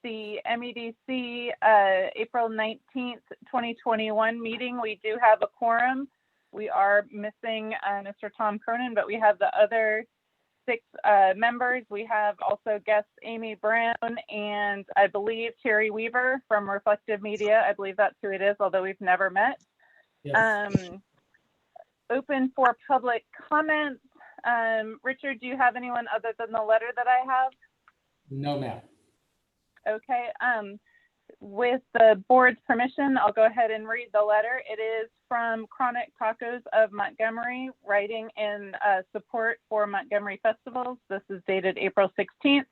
the MEDC April 19th, 2021 meeting. We do have a quorum. We are missing Mr. Tom Cronin, but we have the other 6 members. We have also guests Amy Brown and I believe Terry Weaver from Reflective Media. I believe that's who it is, although we've never met. Yes. Open for public comments. Richard, do you have anyone other than the letter that I have? No, ma'am. Okay. With the board's permission, I'll go ahead and read the letter. It is from Chronic Tacos of Montgomery, writing in support for Montgomery festivals. This is dated April 16th.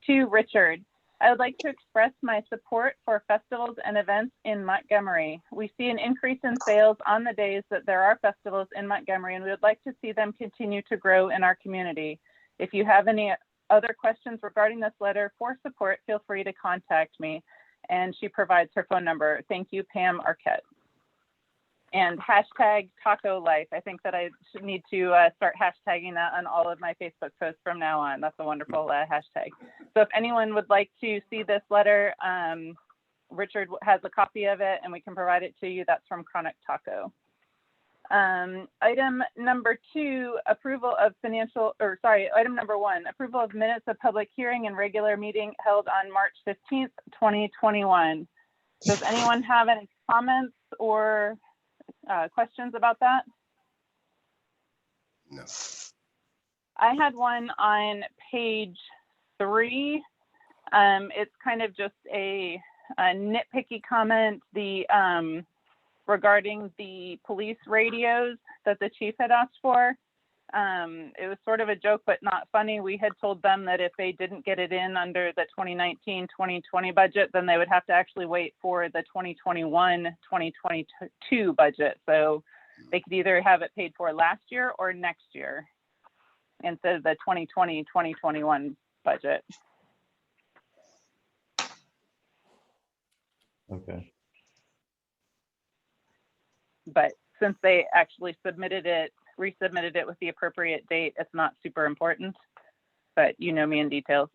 To Richard, I would like to express my support for festivals and events in Montgomery. We see an increase in sales on the days that there are festivals in Montgomery, and we would like to see them continue to grow in our community. If you have any other questions regarding this letter for support, feel free to contact me. And she provides her phone number. Thank you, Pam Arquette. And hashtag Taco Life. I think that I should need to start hashtagging that on all of my Facebook posts from now on. That's a wonderful hashtag. So if anyone would like to see this letter, Richard has a copy of it and we can provide it to you. That's from Chronic Taco. Item number 2, approval of item number 1, approval of minutes of public hearing and regular meeting held on March 15th, 2021. Does anyone have any comments or questions about that? No. I had one on page 3. It's kind of just a nitpicky comment. Regarding the police radios that the chief had asked for. It was sort of a joke, but not funny. We had told them that if they didn't get it in under the 2019-2020 budget, then they would have to actually wait for the 2021-2022 budget. So they could either have it paid for last year or next year instead of the 2020-2021 budget. Okay. But since they actually resubmitted it with the appropriate date, it's not super important, but you know me in details.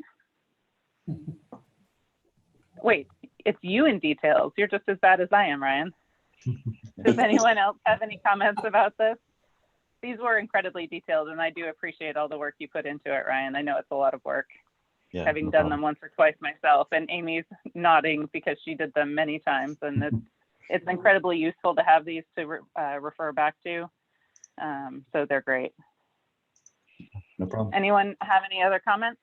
Wait, it's you in details. You're just as bad as I am, Ryan. Does anyone else have any comments about this? These were incredibly detailed and I do appreciate all the work you put into it, Ryan. I know it's a lot of work, having done them once or twice myself, and Amy's nodding because she did them many times, and it's incredibly useful to have these to refer back to. So they're great. No problem. Anyone have any other comments?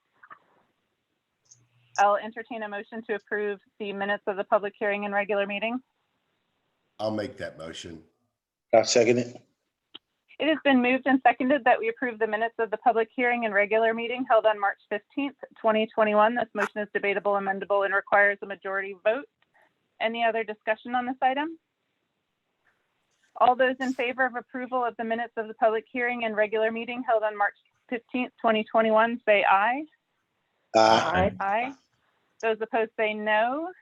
I'll entertain a motion to approve the minutes of the public hearing and regular meeting. I'll make that motion. I'll second it. It has been moved and seconded that we approve the minutes of the public hearing and regular meeting held on March 15th, 2021. This motion is debatable, amendable, and requires a majority vote. Any other discussion on this item? All those in favor of approval of the minutes of the public hearing and regular meeting held on March 15th, 2021, say aye. Aye. Aye. Those opposed say no.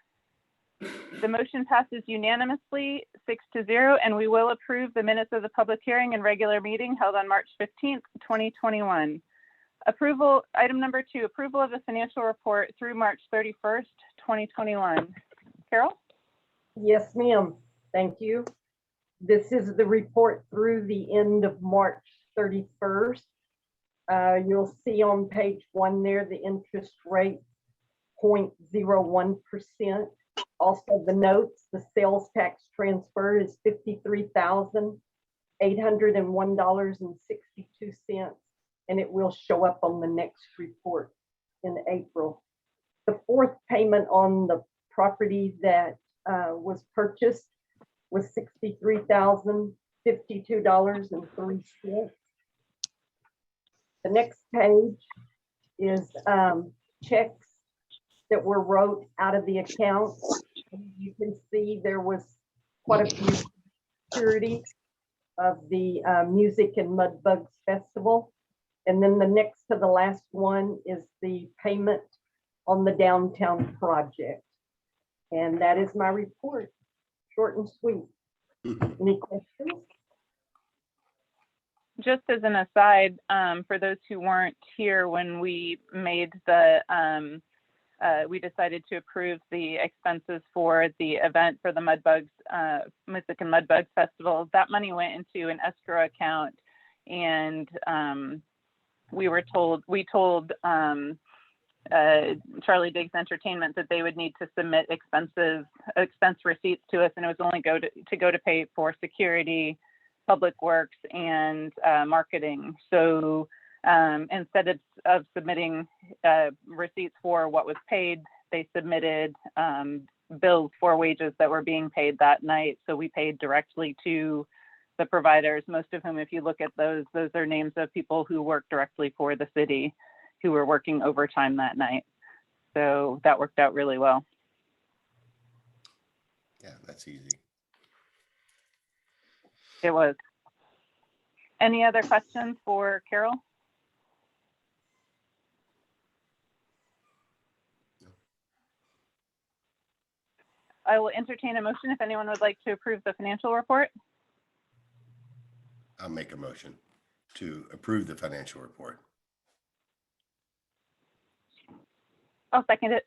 The motion passes unanimously 6-0, and we will approve the minutes of the public hearing and regular meeting held on March 15th, 2021. Approval, item number 2, approval of the financial report through March 31st, 2021. Carol? Yes, ma'am. Thank you. This is the report through the end of March 31st. You'll see on page 1 there, the interest rate 0.01%. Also the notes, the sales tax transfer is $53,801.62, and it will show up on the next report in April. The 4th payment on the property that was purchased was $63,052.03. The next page is checks that were wrote out of the account. You can see there was quite a few security of the Music and Mud Bugs Festival. And then the next to the last one is the payment on the downtown project. And that is my report, short and sweet. Any questions? Just as an aside, for those who weren't here when we made the we decided to approve the expenses for the event for the Music and Mud Bugs Festival. That money went into an escrow account, and we told Charlie Diggs Entertainment that they would need to submit expense receipts to us, and it was only go to pay for security, public works, and marketing. So instead of submitting receipts for what was paid, they submitted bills for wages that were being paid that night. So we paid directly to the providers, most of whom, if you look at those are names of people who work directly for the city, who were working overtime that night. So that worked out really well. Yeah, that's easy. It was. Any other questions for Carol? No. I will entertain a motion if anyone would like to approve the financial report. I'll make a motion to approve the financial report. I'll second it.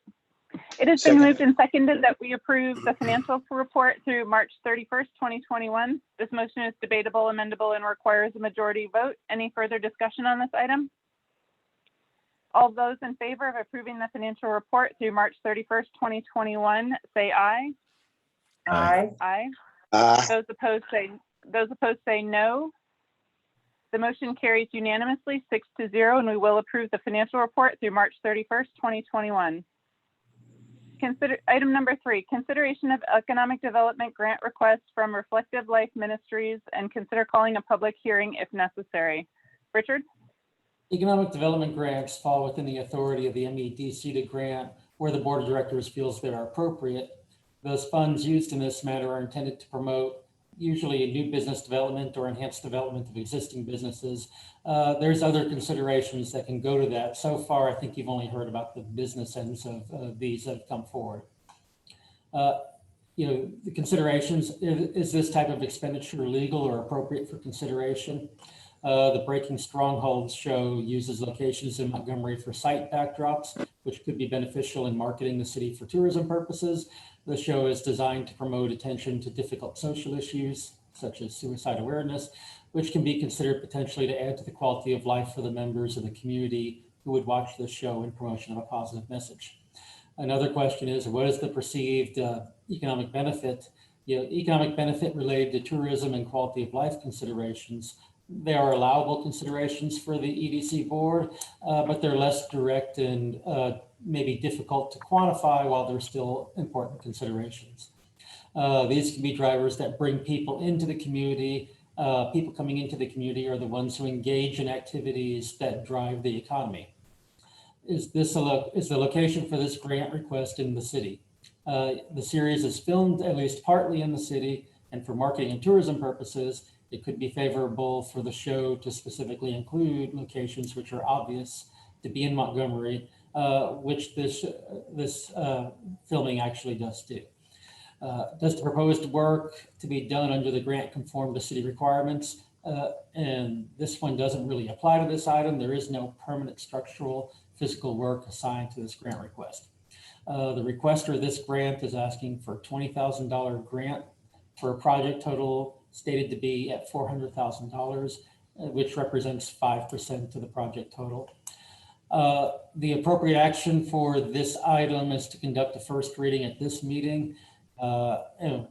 It has been moved and seconded that we approve the financial report through March 31st, 2021. This motion is debatable, amendable, and requires a majority vote. Any further discussion on this item? All those in favor of approving the financial report through March 31st, 2021, say aye. Aye. Aye. Aye. Those opposed say no. The motion carries unanimously 6-0, and we will approve the financial report through March 31st, 2021. Item number 3, consideration of economic development grant request from Reflective Life Ministries, and consider calling a public hearing if necessary. Richard? Economic development grants fall within the authority of the MEDC to grant where the board of directors feels they are appropriate. Those funds used in this matter are intended to promote usually a new business development or enhanced development of existing businesses. There's other considerations that can go to that. So far, I think you've only heard about the business ends of these that have come forward. The considerations, is this type of expenditure legal or appropriate for consideration? The Breaking Strongholds show uses locations in Montgomery for site backdrops, which could be beneficial in marketing the city for tourism purposes. The show is designed to promote attention to difficult social issues, such as suicide awareness, which can be considered potentially to add to the quality of life for the members of the community who would watch this show in promotion of a positive message. Another question is, what is the perceived economic benefit? Economic benefit related to tourism and quality of life considerations. They are allowable considerations for the EDC board, but they're less direct and maybe difficult to quantify while they're still important considerations. These can be drivers that bring people into the community. People coming into the community are the ones who engage in activities that drive the economy. Is the location for this grant request in the city? The series is filmed at least partly in the city, and for marketing and tourism purposes, it could be favorable for the show to specifically include locations which are obvious to be in Montgomery, which this filming actually does do. Does the proposed work to be done under the grant conform to city requirements? And this one doesn't really apply to this item. There is no permanent structural physical work assigned to this grant request. The requester of this grant is asking for a $20,000 grant for a project total stated to be at $400,000, which represents 5% of the project total. The appropriate action for this item is to conduct a first reading at this meeting. And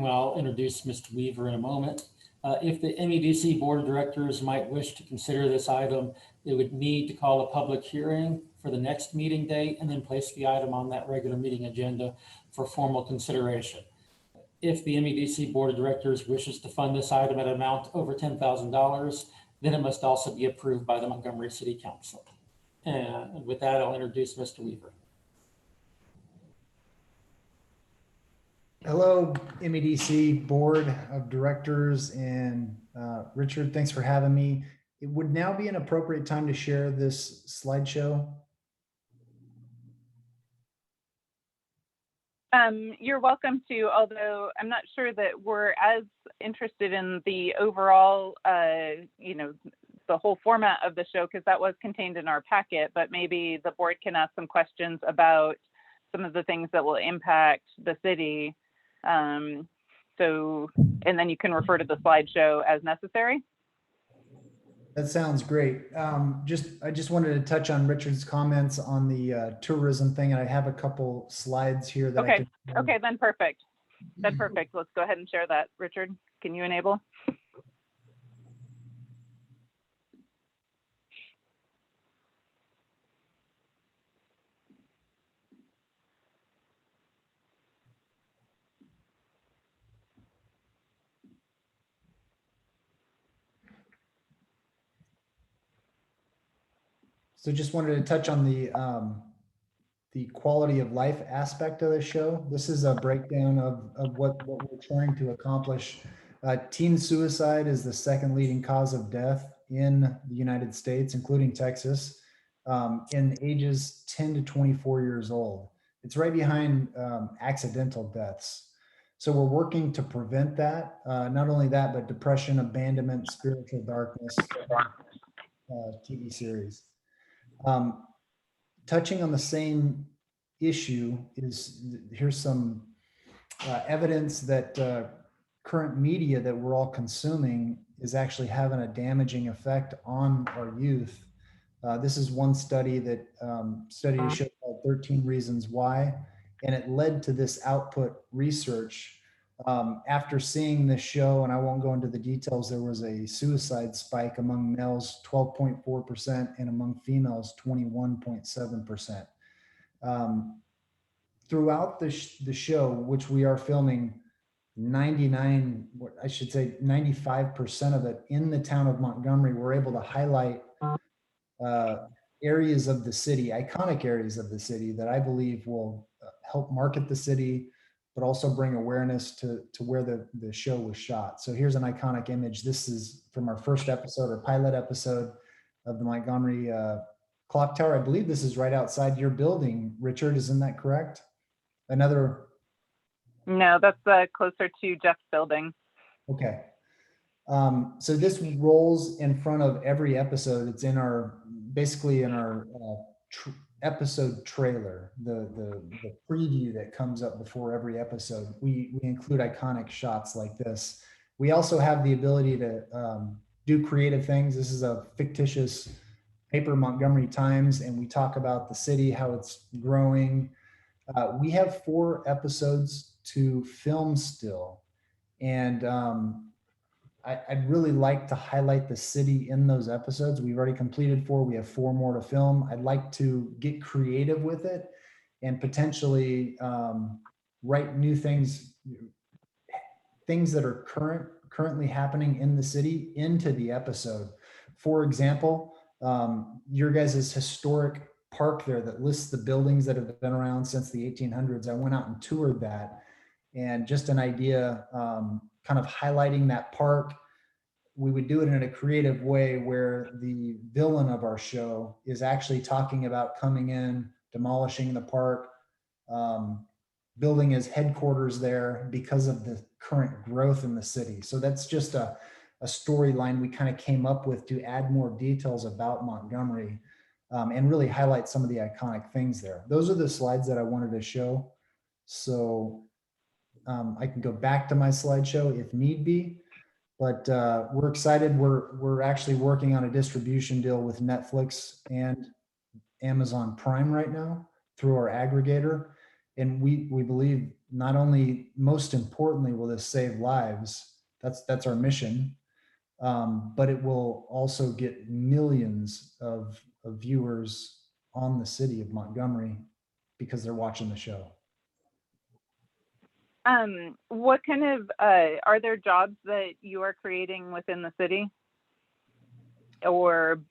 I'll introduce Mr. Weaver in a moment. If the MEDC Board of Directors might wish to consider this item, they would need to call a public hearing for the next meeting date and then place the item on that regular meeting agenda for formal consideration. If the MEDC Board of Directors wishes to fund this item at an amount over $10,000, then it must also be approved by the Montgomery City Council. And with that, I'll introduce Mr. Weaver. Hello, MEDC Board of Directors, and Richard, thanks for having me. It would now be an appropriate time to share this slideshow. You're welcome to, although I'm not sure that we're as interested in the overall, the whole format of the show, because that was contained in our packet, but maybe the board can ask some questions about some of the things that will impact the city. So, and then you can refer to the slideshow as necessary. That sounds great. I just wanted to touch on Richard's comments on the tourism thing, and I have a couple slides here that I Okay, can. okay, then perfect. Then perfect. Let's go ahead and share that. Richard, can you enable? So just wanted to touch on the quality of life aspect of the show. This is a breakdown of what we're trying to accomplish. Teen suicide is the second leading cause of death in the United States, including Texas, in ages 10 to 24 years old. It's right behind accidental deaths. So we're working to prevent that. Not only that, but depression, abandonment, spiritual darkness, TV series. Touching on the same issue is here's some evidence that current media that we're all consuming is actually having a damaging effect on our youth. This is one study that study showed called 13 Reasons Why, and it led to this output research. After seeing this show, and I won't go into the details, there was a suicide spike among males, 12.4%, and among females, 21.7%. Throughout the show, which we are filming 95% of it in the town of Montgomery, we're able to highlight areas of the city, iconic areas of the city that I believe will help market the city, but also bring awareness to where the show was shot. So here's an iconic image. This is from our first episode or pilot episode of the Montgomery clock tower. I believe this is right outside your building, Richard, isn't that correct? Another. No, that's closer to Jeff's building. Okay. So this rolls in front of every episode. It's in basically in our episode trailer, the preview that comes up before every episode. We include iconic shots like this. We also have the ability to do creative things. This is a fictitious paper, Montgomery Times, and we talk about the city, how it's growing. We have 4 episodes to film still, and I'd really like to highlight the city in those episodes. We've already completed 4. We have 4 more to film. I'd like to get creative with it and potentially write new things that are currently happening in the city into the episode. For example, your guys' historic park there that lists the buildings that have been around since the 1800s. I went out and toured that, and just an idea, kind of highlighting that park. We would do it in a creative way where the villain of our show is actually talking about coming in, demolishing the park, building his headquarters there because of the current growth in the city. So that's just a storyline we kind of came up with to add more details about Montgomery, and really highlight some of the iconic things there. Those are the slides that I wanted to show. So I can go back to my slideshow if need be, but we're excited. We're actually working on a distribution deal with Netflix and Amazon Prime right now through our aggregator. And we believe not only, most importantly, will this save lives, that's our mission, but it will also get millions of viewers on the city of Montgomery because they're watching the show. What kind of, are there jobs that you are creating within the city, or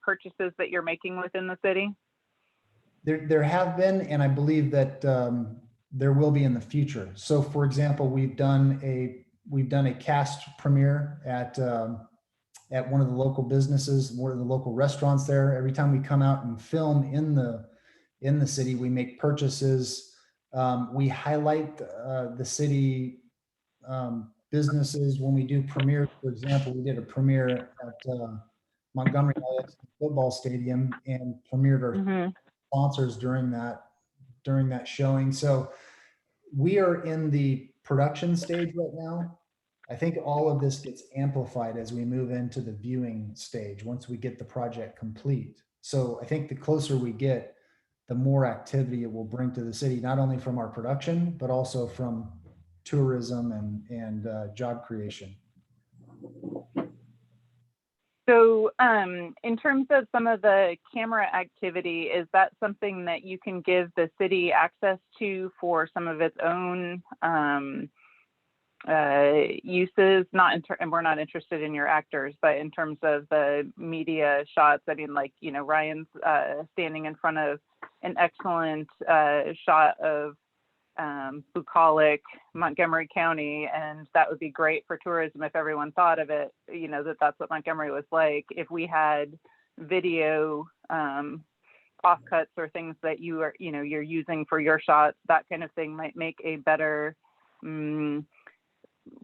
purchases that you're making within the city? There have been, and I believe that there will be in the future. So for example, we've done a cast premiere at one of the local businesses, one of the local restaurants there. Every time we come out and film in the city, we make purchases. We highlight the city businesses when we do premieres. For example, we did a premiere at Montgomery football stadium and premiered our Mhm. sponsors during that showing. So we are in the production stage right now. I think all of this gets amplified as we move into the viewing stage once we get the project complete. So I think the closer we get, the more activity it will bring to the city, not only from our production, but also from tourism and job creation. So, in terms of some of the camera activity, is that something that you can give the city access to for some of its own uses? And we're not interested in your actors, but in terms of the media shots, I mean, like, Ryan's standing in front of an excellent shot of bucolic Montgomery County, and that would be great for tourism if everyone thought of it, that's what Montgomery was like. If we had video offcuts or things that you're using for your shots, that kind of thing might make a better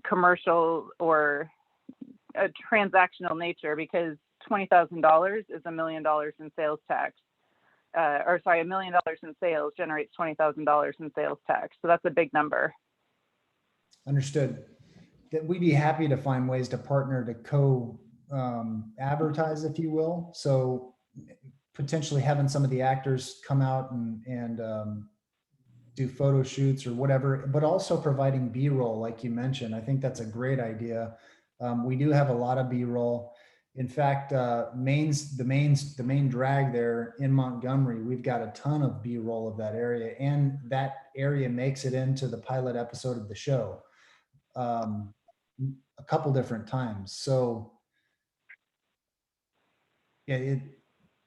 commercial or a transactional nature, because $20,000 is $1 million in sales tax. $1 million in sales generates $20,000 in sales tax. So that's a big number. Understood. That we'd be happy to find ways to partner to advertise, if you will. So potentially having some of the actors come out and do photo shoots or whatever, but also providing B-roll, like you mentioned. I think that's a great idea. We do have a lot of B-roll. In fact, the main drag there in Montgomery, we've got a ton of B-roll of that area, and that area makes it into the pilot episode of the show a couple different times. So yeah,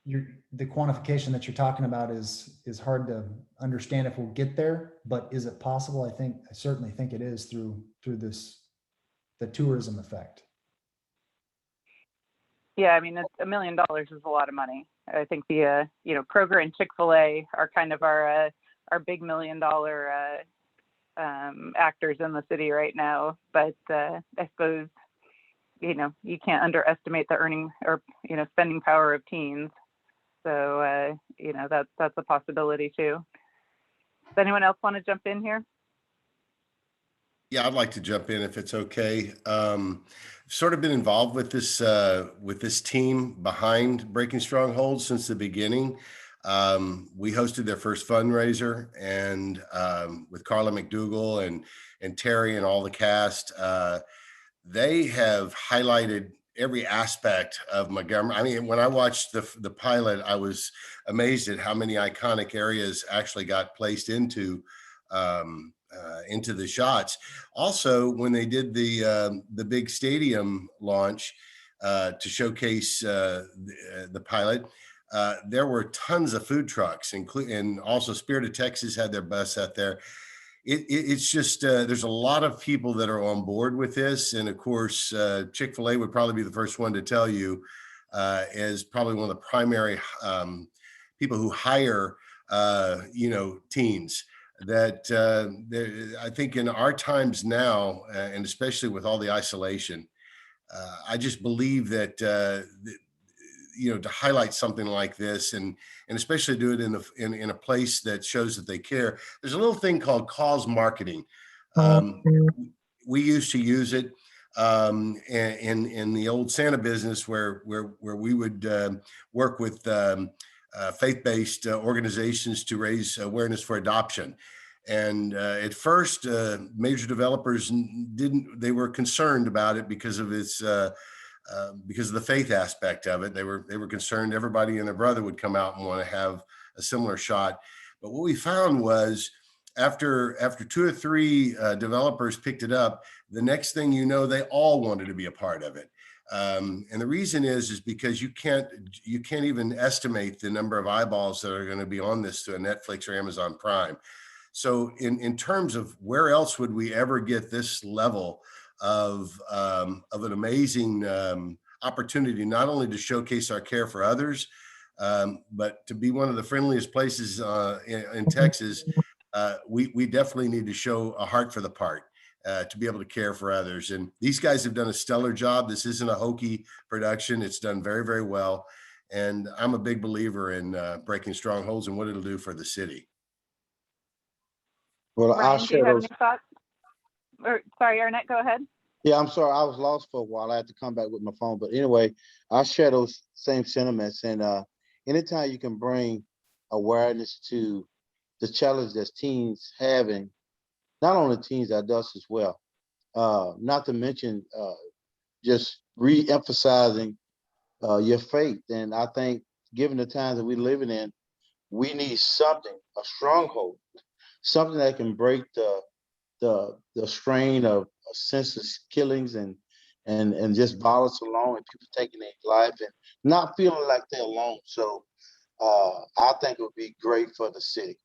the quantification that you're talking about is hard to understand if we'll get there, but is it possible? I certainly think it is through the tourism effect. Yeah, I mean, $1 million is a lot of money. I think the Kroger and Chick-fil-A are kind of our big $1 million actors in the city right now. But I suppose you can't underestimate the earning or spending power of teens. So that's a possibility too. Does anyone else want to jump in here? Yeah, I'd like to jump in if it's okay. Sort of been involved with this team behind Breaking Strongholds since the beginning. We hosted their first fundraiser, and with Carla McDougall and Terry and all the cast, they have highlighted every aspect of Montgomery. I mean, when I watched the pilot, I was amazed at how many iconic areas actually got placed into the shots. Also, when they did the big stadium launch to showcase the pilot, there were tons of food trucks, and also Spirit of Texas had their bus out there. It's just there's a lot of people that are on board with this, and of course, Chick-fil-A would probably be the first one to tell you, as probably one of the primary people who hire teens. That I think in our times now, and especially with all the isolation, I just believe that to highlight something like this, and especially do it in a place that shows that they care. There's a little thing called cause marketing. We used to use it in the old Santa business, where we would work with faith-based organizations to raise awareness for adoption. And at first, major developers they were concerned about it because of the faith aspect of it. They were concerned everybody and their brother would come out and want to have a similar shot. But what we found was after 2 or 3 developers picked it up, the next thing you know, they all wanted to be a part of it. And the reason is because you can't even estimate the number of eyeballs that are going to be on this to a Netflix or Amazon Prime. So in terms of where else would we ever get this level of an amazing opportunity, not only to showcase our care for others, but to be one of the friendliest places in Texas. We definitely need to show a heart for the part. to be able to care for others. And these guys have done a stellar job. This isn't a hokey production. It's done very, very well. And I'm a big believer in breaking strongholds and what it'll do for the city. Well, our Ryan, do you have shadows. any thoughts? Or sorry, Arnett, go ahead. Yeah, I'm sorry. I was lost for a while. I had to come back with my phone. But anyway, I share those same sentiments. And anytime you can bring awareness to the challenge that teens having, not only teens, adults as well. Not to mention just re-emphasizing your faith. And I think given the times that we're living in, we need something, a stronghold, something that can break the strain of senseless killings and just violence alone, and people taking their life and not feeling like they're alone. So I think it would be great for the city.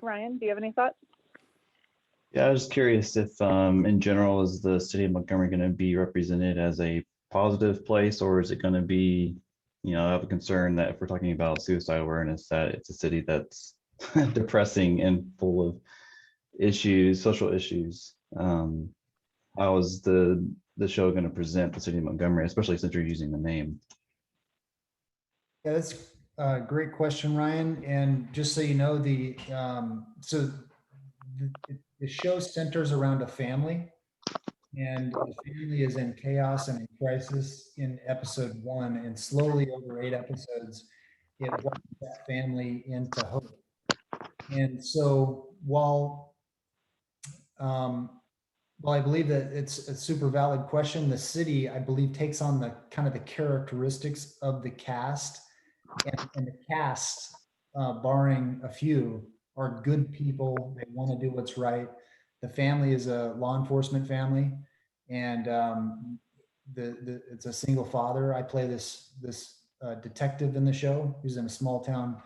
Ryan, do you have any thoughts? Yeah, I was curious if, in general, is the city of Montgomery going to be represented as a positive place, or is it going to be, I have a concern that if we're talking about suicide awareness, that it's a city that's depressing and full of issues, social issues. How is the show going to present the city of Montgomery, especially since you're using the name? Yeah, that's a great question, Ryan. And just so you know, the show centers around a family, and the family is in chaos and in crisis in episode 1, and slowly over 8 episodes, it works that family into hope. And so while I believe that it's a super valid question, the city, I believe, takes on the kind of the characteristics of the cast, and the cast, barring a few, are good people. They want to do what's right. The family is a law enforcement family, and it's a single father. I play this detective in the show who's in a small town,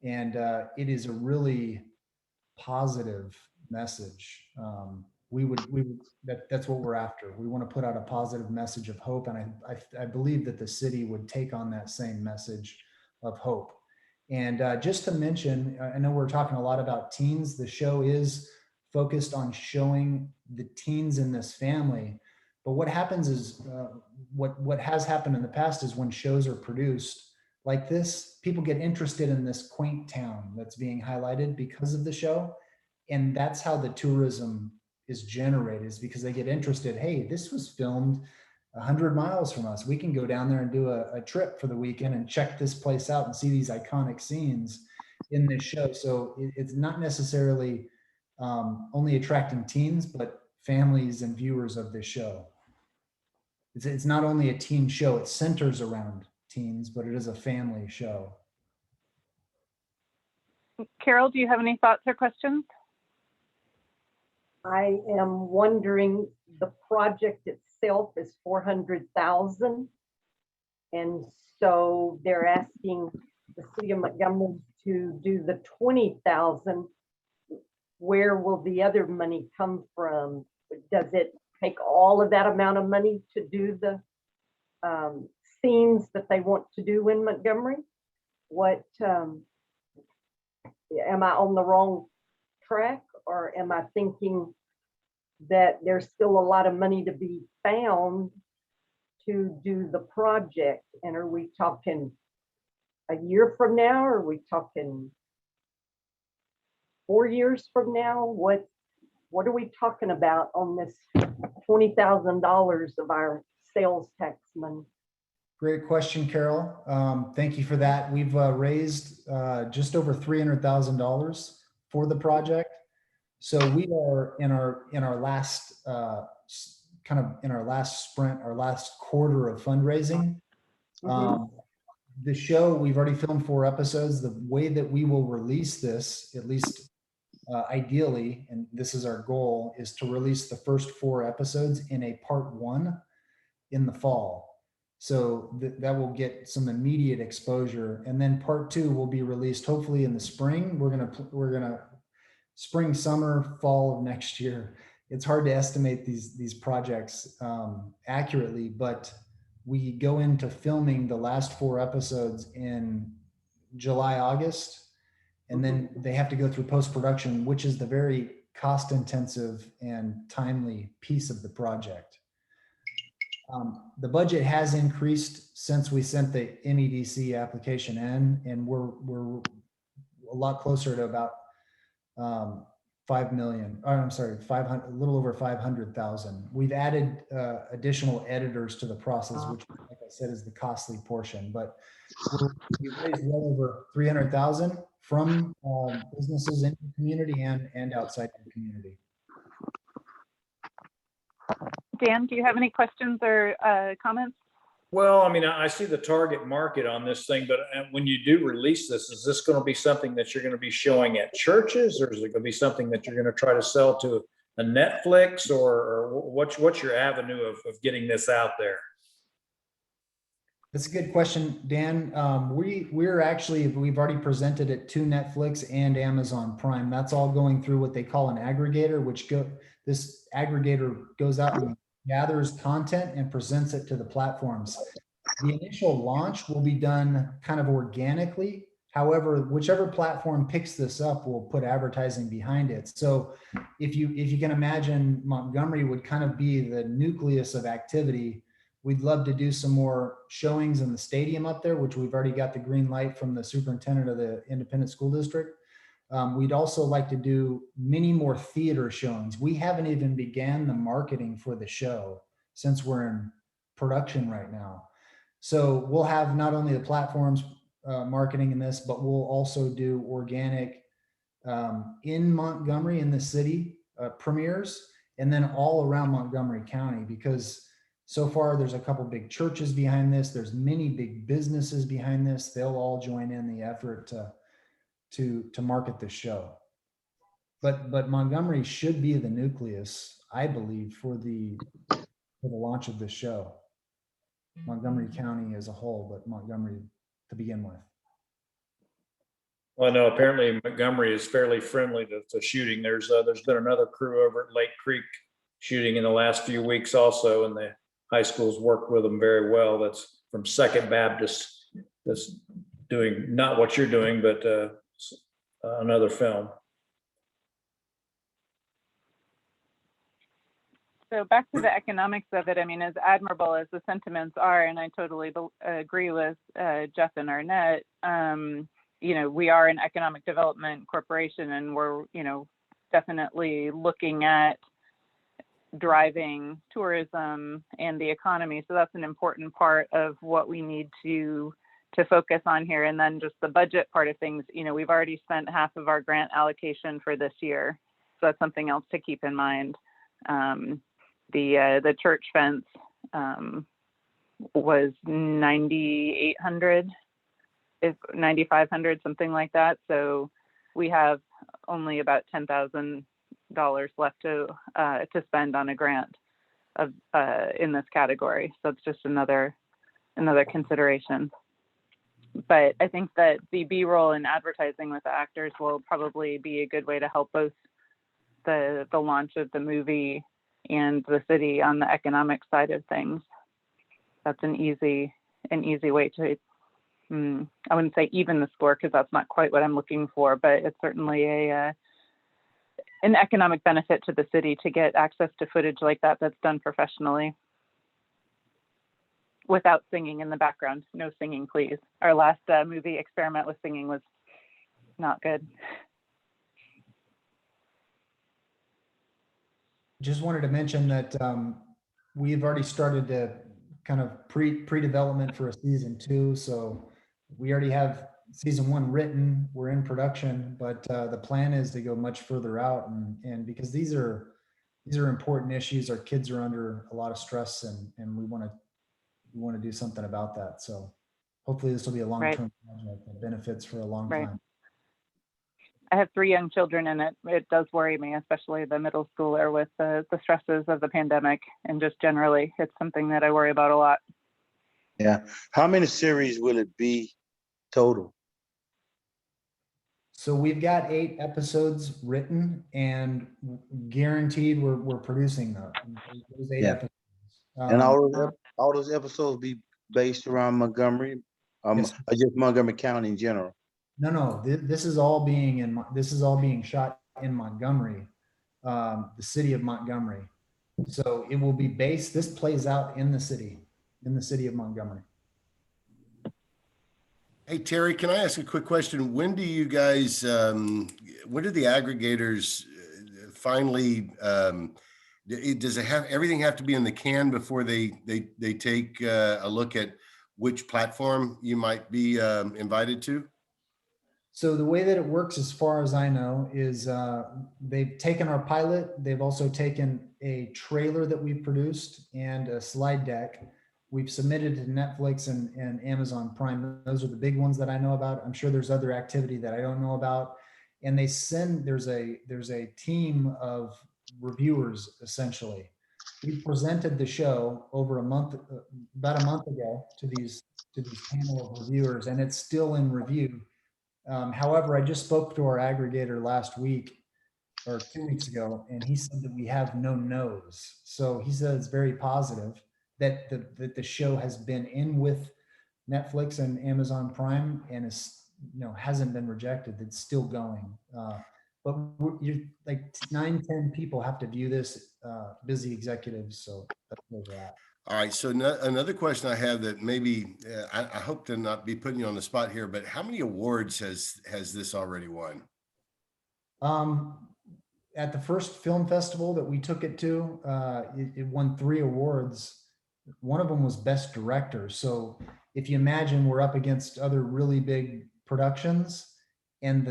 and it is a really positive message. That's what we're after. We want to put out a positive message of hope, and I believe that the city would take on that same message of hope. And just to mention, I know we're talking a lot about teens. The show is focused on showing the teens in this family. But what happens is, what has happened in the past is when shows are produced like this, people get interested in this quaint town that's being highlighted because of the show. And that's how the tourism is generated, is because they get interested. Hey, this was filmed 100 miles from us. We can go down there and do a trip for the weekend and check this place out and see these iconic scenes in this show. So it's not necessarily only attracting teens, but families and viewers of this show. It's not only a teen show, it centers around teens, but it is a family show. Carol, do you have any thoughts or questions? I am wondering, the project itself is 400,000. And so they're asking the city of Montgomery to do the 20,000. Where will the other money come from? Does it take all of that amount of money to do the scenes that they want to do in Montgomery? What, am I on the wrong track, or am I thinking that there's still a lot of money to be found to do the project? And are we talking a year from now, or are we talking 4 years from now? What are we talking about on this $20,000 of our sales tax money? Great question, Carol. Thank you for that. We've raised just over $300,000 for the project. So we are in our last kind of in our last sprint, our last quarter of fundraising. The show, we've already filmed 4 episodes. The way that we will release this, at least ideally, and this is our goal, is to release the first 4 episodes in a part 1 in the fall. So that will get some immediate exposure, and then part 2 will be released hopefully in the spring. We're gonna spring, summer, fall of next year. It's hard to estimate these projects accurately, but we go into filming the last 4 episodes in July, August, And then they have to go through post-production, which is the very cost-intensive and timely piece of the project. The budget has increased since we sent the MEDC application in, and we're a lot closer to about 5 million, or I'm sorry, 500, a little over 500,000. We've added additional editors to the process, which, like I said, is the costly portion, but we've raised well over 300,000 from businesses in the community and outside the community. Dan, do you have any questions or comments? Well, I mean, I see the target market on this thing, but when you do release this, is this going to be something that you're going to be showing at churches, or is it going to be something that you're going to try to sell to a Netflix, or what's your avenue of getting this out there? That's a good question, Dan. We've already presented it to Netflix and Amazon Prime. That's all going through what they call an aggregator, this aggregator goes out and gathers content and presents it to the platforms. The initial launch will be done kind of organically. However, whichever platform picks this up will put advertising behind it. So if you can imagine, Montgomery would kind of be the nucleus of activity. We'd love to do some more showings in the stadium up there, which we've already got the green light from the superintendent of the independent school district. We'd also like to do many more theater showings. We haven't even began the marketing for the show since we're in production right now. So we'll have not only the platforms marketing in this, but we'll also do organic in Montgomery, in the city premieres, and then all around Montgomery County, because so far there's a couple big churches behind this. There's many big businesses behind this. They'll all join in the effort to market this show. But Montgomery should be the nucleus, I believe, for the launch of this show. Montgomery County as a whole, but Montgomery to begin with. Well, no, apparently Montgomery is fairly friendly to shooting. There's been another crew over at Lake Creek shooting in the last few weeks also, and the high schools worked with them very well. That's from Second Baptist, that's doing not what you're doing, but another film. So back to the economics of it, I mean, as admirable as the sentiments are, and I totally agree with Jeff and Arnett, we are an economic development corporation, and we're, definitely looking at driving tourism and the economy. So that's an important part of what we need to focus on here. And then just the budget part of things, we've already spent half of our grant allocation for this year. So that's something else to keep in mind. The church fence was $9,800, if $9,500, something like that. So we have only about $10,000 left to spend on a grant in this category. So it's just another consideration. But I think that the B-roll and advertising with the actors will probably be a good way to help both the launch of the movie and the city on the economic side of things. That's an easy way to, I wouldn't say even the score, because that's not quite what I'm looking for, but it's certainly an economic benefit to the city to get access to footage like that that's done professionally. Without singing in the background. No singing, please. Our last movie experiment with singing was not good. Just wanted to mention that we've already started to kind of pre-development for a season 2. So we already have season 1 written, we're in production, but the plan is to go much further out, and because these are important issues. Our kids are under a lot of stress, and we want to do something about that. So hopefully this will be a long-term project that benefits for a long time. I have 3 young children, and it does worry me, especially the middle schooler, with the stresses of the pandemic, and just generally, it's something that I worry about a lot. Yeah. How many series will it be total? So we've got 8 episodes written, and guaranteed we're producing those 8 episodes. And all those episodes be based around Montgomery, or just Montgomery County in general? No, this is all being this is all being shot in Montgomery, the city of Montgomery. So it will be based, this plays out in the city of Montgomery. Hey, Terry, can I ask a quick question? When do you guys, when do the aggregators finally, does it have, everything have to be in the can before they take a look at which platform you might be invited to? So the way that it works, as far as I know, is they've taken our pilot. They've also taken a trailer that we've produced and a slide deck. We've submitted to Netflix and Amazon Prime. Those are the big ones that I know about. I'm sure there's other activity that I don't know about. And they send, there's a team of reviewers, essentially. We presented the show over about a month ago to these panel of reviewers, and it's still in review. However, I just spoke to our aggregator last week or 2 weeks ago, and he said that we have no no's. So he said it's very positive that the show has been in with Netflix and Amazon Prime and hasn't been rejected. It's still going. But you like 9-10 people have to view this, busy executives. So that's where we're at. All right. So another question I have that maybe I hope to not be putting you on the spot here, but how many awards has this already won? At the first film festival that we took it to, it won 3 awards. One of them was Best Director. So if you imagine, we're up against other really big productions, and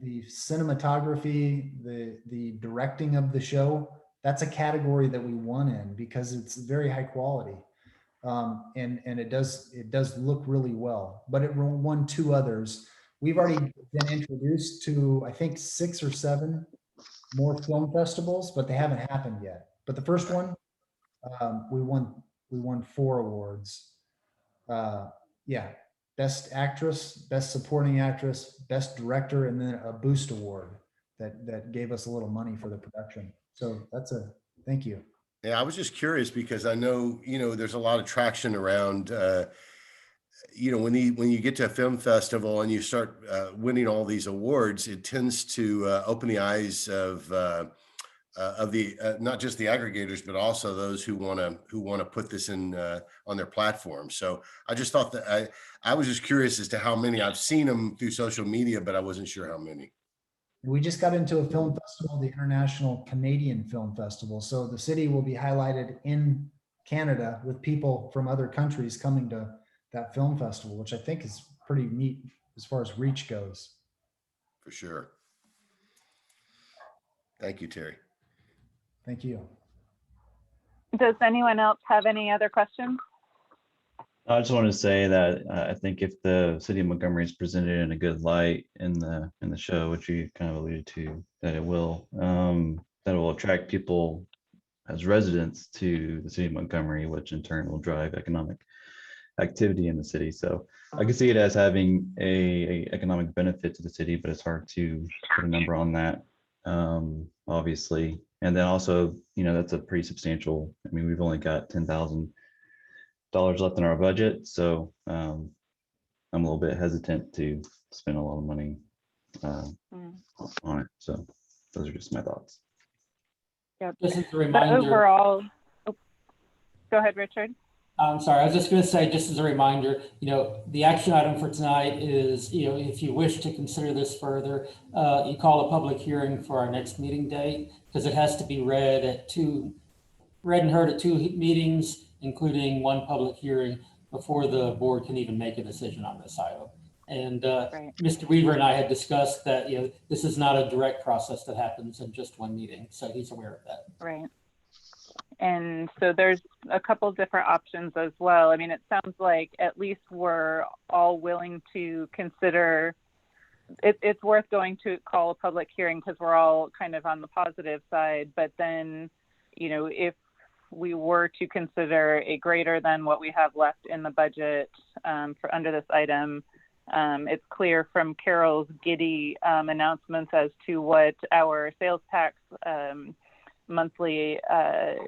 the cinematography, the directing of the show, that's a category that we won in because it's very high quality. And it does look really well, but it won 2 others. We've already been introduced to, I think, 6 or 7 more film festivals, but they haven't happened yet. But the first one, we won 4 awards. Yeah, Best Actress, Best Supporting Actress, Best Director, and then a Boost Award that gave us a little money for the production. So thank you. Yeah, I was just curious because I know, there's a lot of traction around, when you get to a film festival and you start winning all these awards, it tends to open the eyes of the not just the aggregators, but also those who want to put this in on their platform. So I just thought that I was just curious as to how many. I've seen them through social media, but I wasn't sure how many. We just got into a film festival, the International Canadian Film Festival. So the city will be highlighted in Canada with people from other countries coming to that film festival, which I think is pretty neat as far as reach goes. For sure. Thank you, Terry. Thank you. Does anyone else have any other questions? I just wanted to say that I think if the city of Montgomery is presented in a good light in the show, which you kind of alluded to, that it will attract people as residents to the city of Montgomery, which in turn will drive economic activity in the city. So I can see it as having a economic benefit to the city, but it's hard to put a number on that, obviously. And then also, that's a pretty substantial. I mean, we've only got $10,000 left in our budget, so I'm a little bit hesitant to spend a lot of money on it. So those are just my thoughts. Yep. This is a But reminder. overall, go ahead, Richard. I'm sorry, I was just going to say, just as a reminder, the action item for tonight is, if you wish to consider this further, you call a public hearing for our next meeting date, because it has to be read and heard at 2 meetings, including 1 public hearing before the board can even make a decision on this item. And Right. Mr. Weaver and I had discussed that, this is not a direct process that happens in just 1 meeting. So he's aware of that. Right. And so there's a couple different options as well. I mean, it sounds like at least we're all willing to consider it's worth going to call a public hearing because we're all kind of on the positive side. But then, if we were to consider a greater than what we have left in the budget for under this item, it's clear from Carol's giddy announcements as to what our sales tax monthly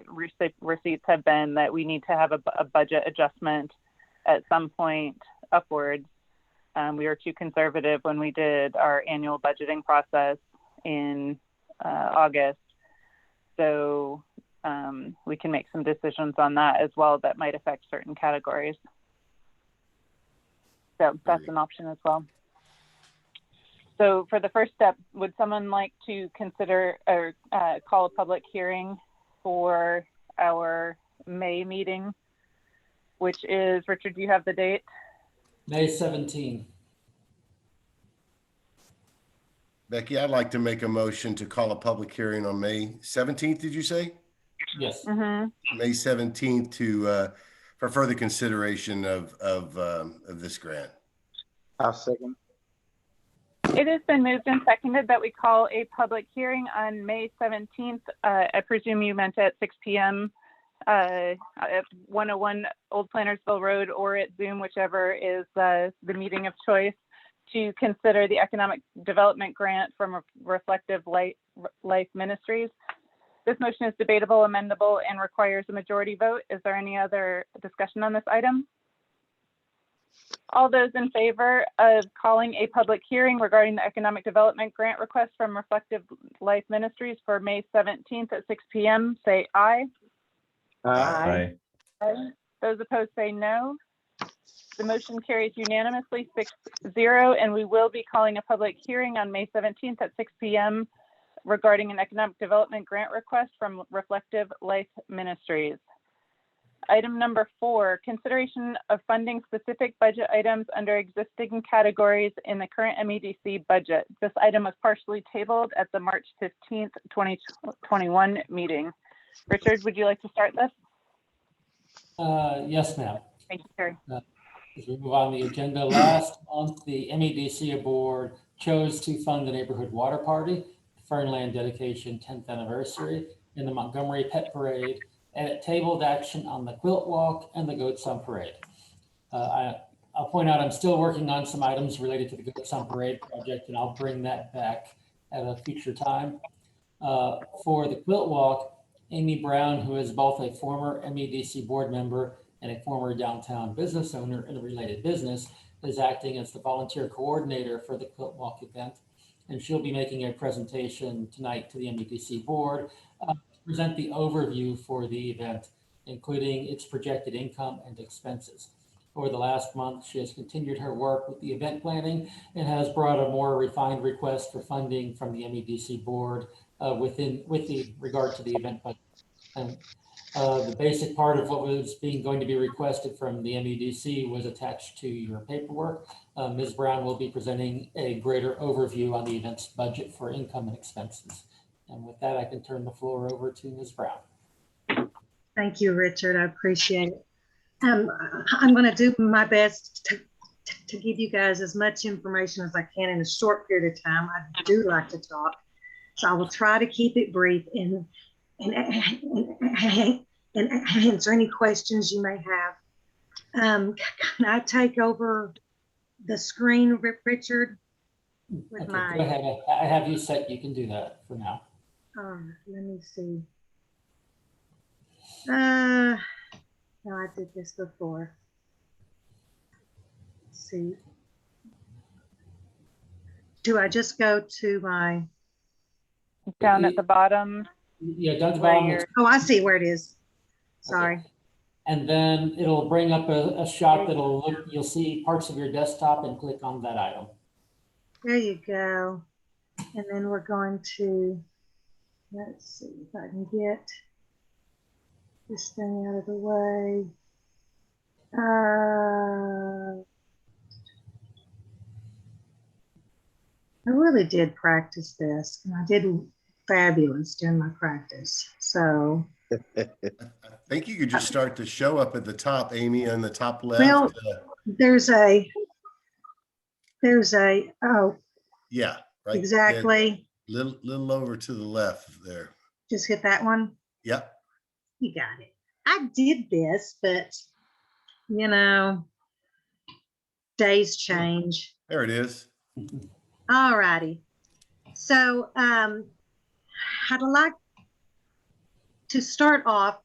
receipts have been, that we need to have a budget adjustment at some point upwards. We were too conservative when we did our annual budgeting process in August. So we can make some decisions on that as well that might affect certain categories. So that's an option as well. So for the first step, would someone like to consider or call a public hearing for our May meeting, which is, Richard, do you have the date? May 17. Becky, I'd like to make a motion to call a public hearing on May 17th, did you say? Yes. Mm-hmm. May 17th to, for further consideration of this grant. I'll second. It has been moved and seconded that we call a public hearing on May 17th. I presume you meant at 6 p.m. At 101 Old Plantersville Road or at Zoom, whichever is the meeting of choice, to consider the economic development grant from Reflective Life Ministries. This motion is debatable, amendable, and requires a majority vote. Is there any other discussion on this item? All those in favor of calling a public hearing regarding the economic development grant request from Reflective Life Ministries for May 17th at 6 p.m. say aye. Aye. Aye. Those opposed say no. The motion carries unanimously 6-0, and we will be calling a public hearing on May 17th at 6 p.m. regarding an economic development grant request from Reflective Life Ministries. Item number 4, consideration of funding specific budget items under existing categories in the current MEDC budget. This item was partially tabled at the March 15th, 2021 meeting. Richard, would you like to start this? Yes, ma'am. Thank you, Terry. As we move on the agenda, last month, the MEDC board chose to fund the neighborhood water party, Fernland dedication 10th anniversary, and the Montgomery Pet Parade, and it tabled action on the quilt walk and the goats on parade. I'll point out I'm still working on some items related to the goats on parade project, and I'll bring that back at a future time. For the quilt walk, Amy Brown, who is both a former MEDC board member and a former downtown business owner in a related business, is acting as the volunteer coordinator for the quilt walk event. And she'll be making a presentation tonight to the MEDC board to present the overview for the event, including its projected income and expenses. Over the last month, she has continued her work with the event planning and has brought a more refined request for funding from the MEDC board with the regard to the event budget. And the basic part of what was going to be requested from the MEDC was attached to your paperwork. Ms. Brown will be presenting a greater overview on the event's budget for income and expenses. And with that, I can turn the floor over to Ms. Brown. Thank you, Richard. I appreciate it. I'm going to do my best to give you guys as much information as I can in a short period of time. I do like to talk, so I will try to keep it brief and answer any questions you may have. Can I take over the screen, Richard? With Okay, my, go ahead. I have you set. You can do that for now. let me see. No, I did this before. Let's see. Do I just go to my? Down at the bottom. Yeah, down at the Where bottom. you're- Oh, I see where it is. Sorry. Okay. And then it'll bring up a shot that'll look, you'll see parts of your desktop and click on that item. There you go. And then we're going to, let's see if I can get this thing out of the way. I really did practice this, and I did fabulous during my practice. So, I think you could just start the show up at the top, Amy, on the top left. well, there's a, oh, Yeah, right. exactly. Yeah, little over to the left there. Just hit that one. Yep. You got it. I did this, but you know, days change. There it is. All righty. So I'd like to start off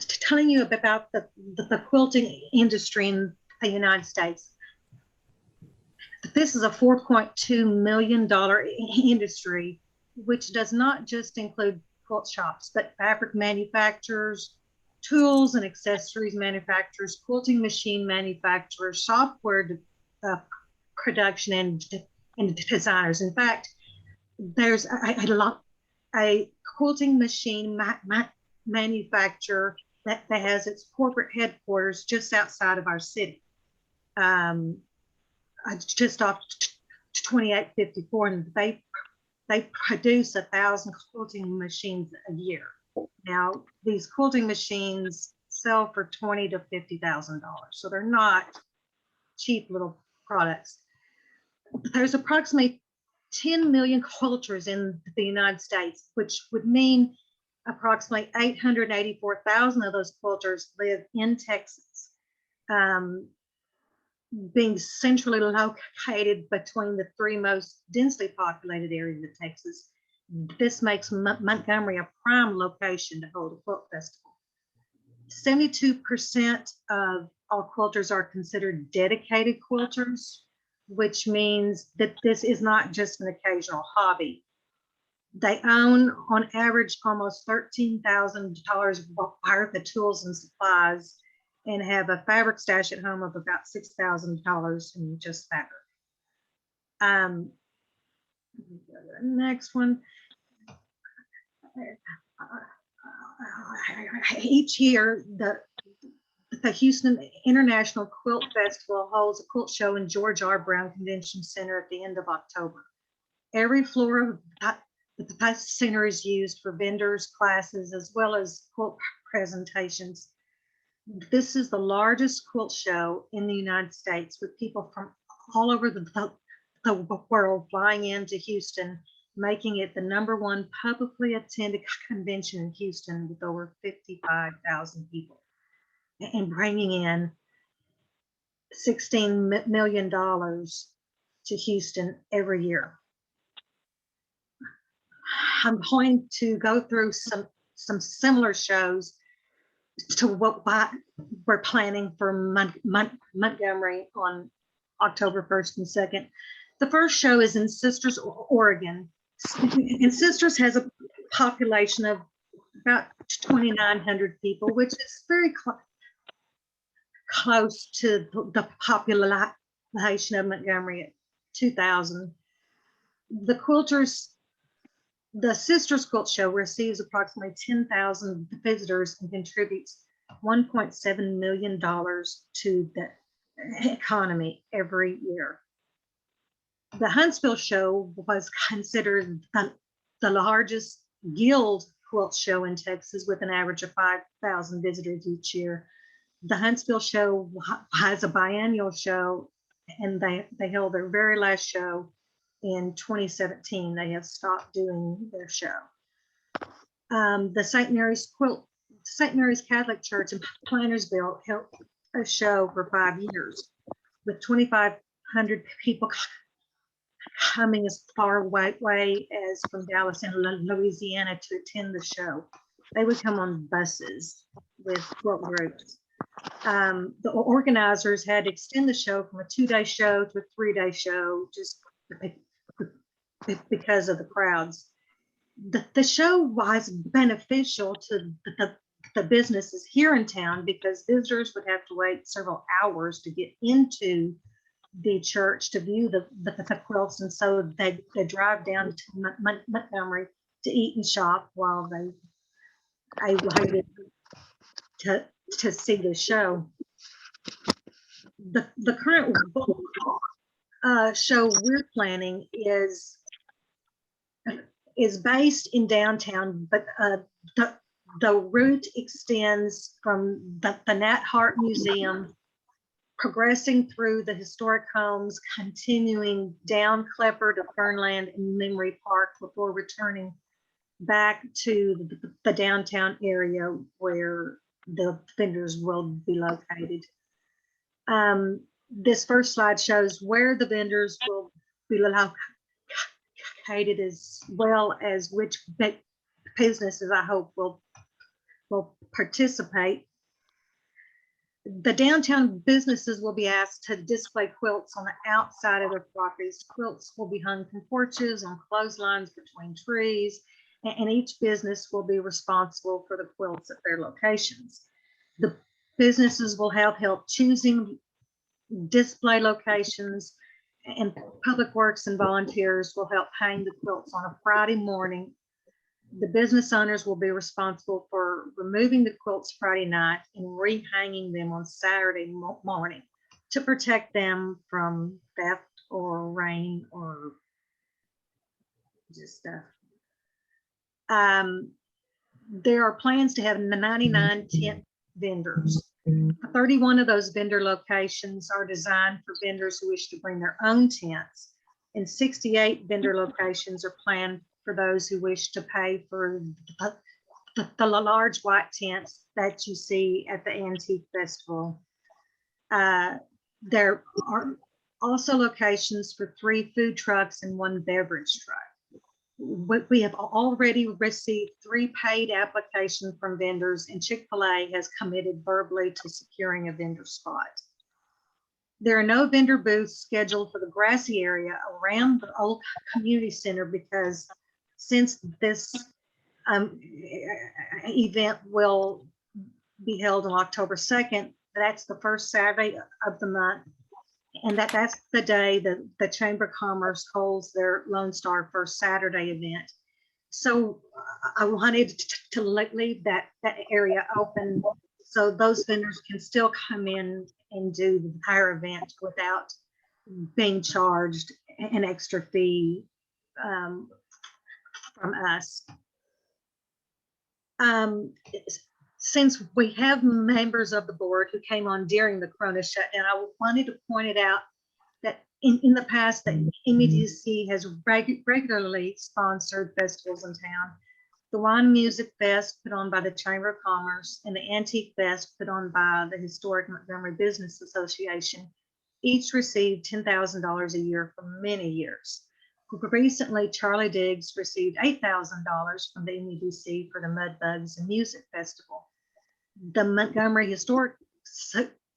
telling you about the quilting industry in the United States. This is a $4.2 million industry, which does not just include quilt shops, but fabric manufacturers, tools and accessories manufacturers, quilting machine manufacturers, software production, and designers. In fact, there's a quilting machine manufacturer that has its corporate headquarters just outside of our city. Just off 2854, and they produce 1,000 quilting machines a year. Now, these quilting machines sell for $20,000 to $50,000, so they're not cheap little products. There's approximately 10 million quilters in the United States, which would mean approximately 884,000 of those quilters live in Texas. Being centrally located between the three most densely populated areas of Texas, this makes Montgomery a prime location to hold a quilt festival. 72% of all quilters are considered dedicated quilters, which means that this is not just an occasional hobby. They own, on average, almost $13,000 worth of tools and supplies, and have a fabric stash at home of about $6,000 in just fabric. Next one. Each year, the Houston International Quilt Festival holds a quilt show in George R. Brown Convention Center at the end of October. Every floor of the center is used for vendors, classes, as well as quilt presentations. This is the largest quilt show in the United States, with people from all over the world flying into Houston, making it the #1 publicly attended convention in Houston with over 55,000 people, and bringing in $16 million to Houston every year. I'm going to go through some similar shows to what we're planning for Montgomery on October 1st and 2nd. The first show is in Sisters, Oregon. And Sisters has a population of about 2,900 people, which is very close to the population of Montgomery at 2,000. The Sisters Quilt Show receives approximately 10,000 visitors and contributes $1.7 million to the economy every year. The Huntsville Show was considered the largest guild quilt show in Texas, with an average of 5,000 visitors each year. The Huntsville Show has a biennial show, and they held their very last show in 2017. They have stopped doing their show. The St. Mary's Catholic Church in Plantersville held a show for 5 years, with 2,500 people coming as far away as from Dallas and Louisiana to attend the show. They would come on buses with quilt groups. The organizers had to extend the show from a 2-day show to a 3-day show, just because of the crowds. The show was beneficial to the businesses here in town, because visitors would have to wait several hours to get into the church to view the quilts, and so they drive down to Montgomery to eat and shop while they waited to see the show. The current show we're planning is based in downtown, but the route extends from the Nat Hart Museum, progressing through the historic homes, continuing down Klepper to Fernland and Memory Park, before returning back to the downtown area where the vendors will be located. This first slide shows where the vendors will be located, as well as which businesses I hope will participate. The downtown businesses will be asked to display quilts on the outside of their properties. Quilts will be hung from porches, on clotheslines between trees, and each business will be responsible for the quilts at their locations. The businesses will have help choosing display locations, and Public Works and volunteers will help hang the quilts on a Friday morning. The business owners will be responsible for removing the quilts Friday night and rehanging them on Saturday morning to protect them from theft or rain or just stuff. There are plans to have 99 tent vendors. 31 of those vendor locations are designed for vendors who wish to bring their own tents, and 68 vendor locations are planned for those who wish to pay for the large white tents that you see at the Antique Festival. There are also locations for 3 food trucks and 1 beverage truck. We have already received 3 paid applications from vendors, and Chick-fil-A has committed verbally to securing a vendor spot. There are no vendor booths scheduled for the grassy area around the old community center because since this event will be held on October 2nd, that's the first Saturday of the month. And that's the day that the Chamber of Commerce holds their Lone Star First Saturday event. So I wanted to leave that area open so those vendors can still come in and do our event without being charged an extra fee from us. Since we have members of the board who came on during the Corona shutdown, I wanted to point it out that in the past that MEDC has regularly sponsored festivals in town. The Wine Music Fest put on by the Chamber of Commerce and the Antique Fest put on by the Historic Montgomery Business Association each received $10,000 a year for many years. Recently, Charlie Diggs received $8,000 from the MEDC for the Mudbugs and Music Festival. The Montgomery Historic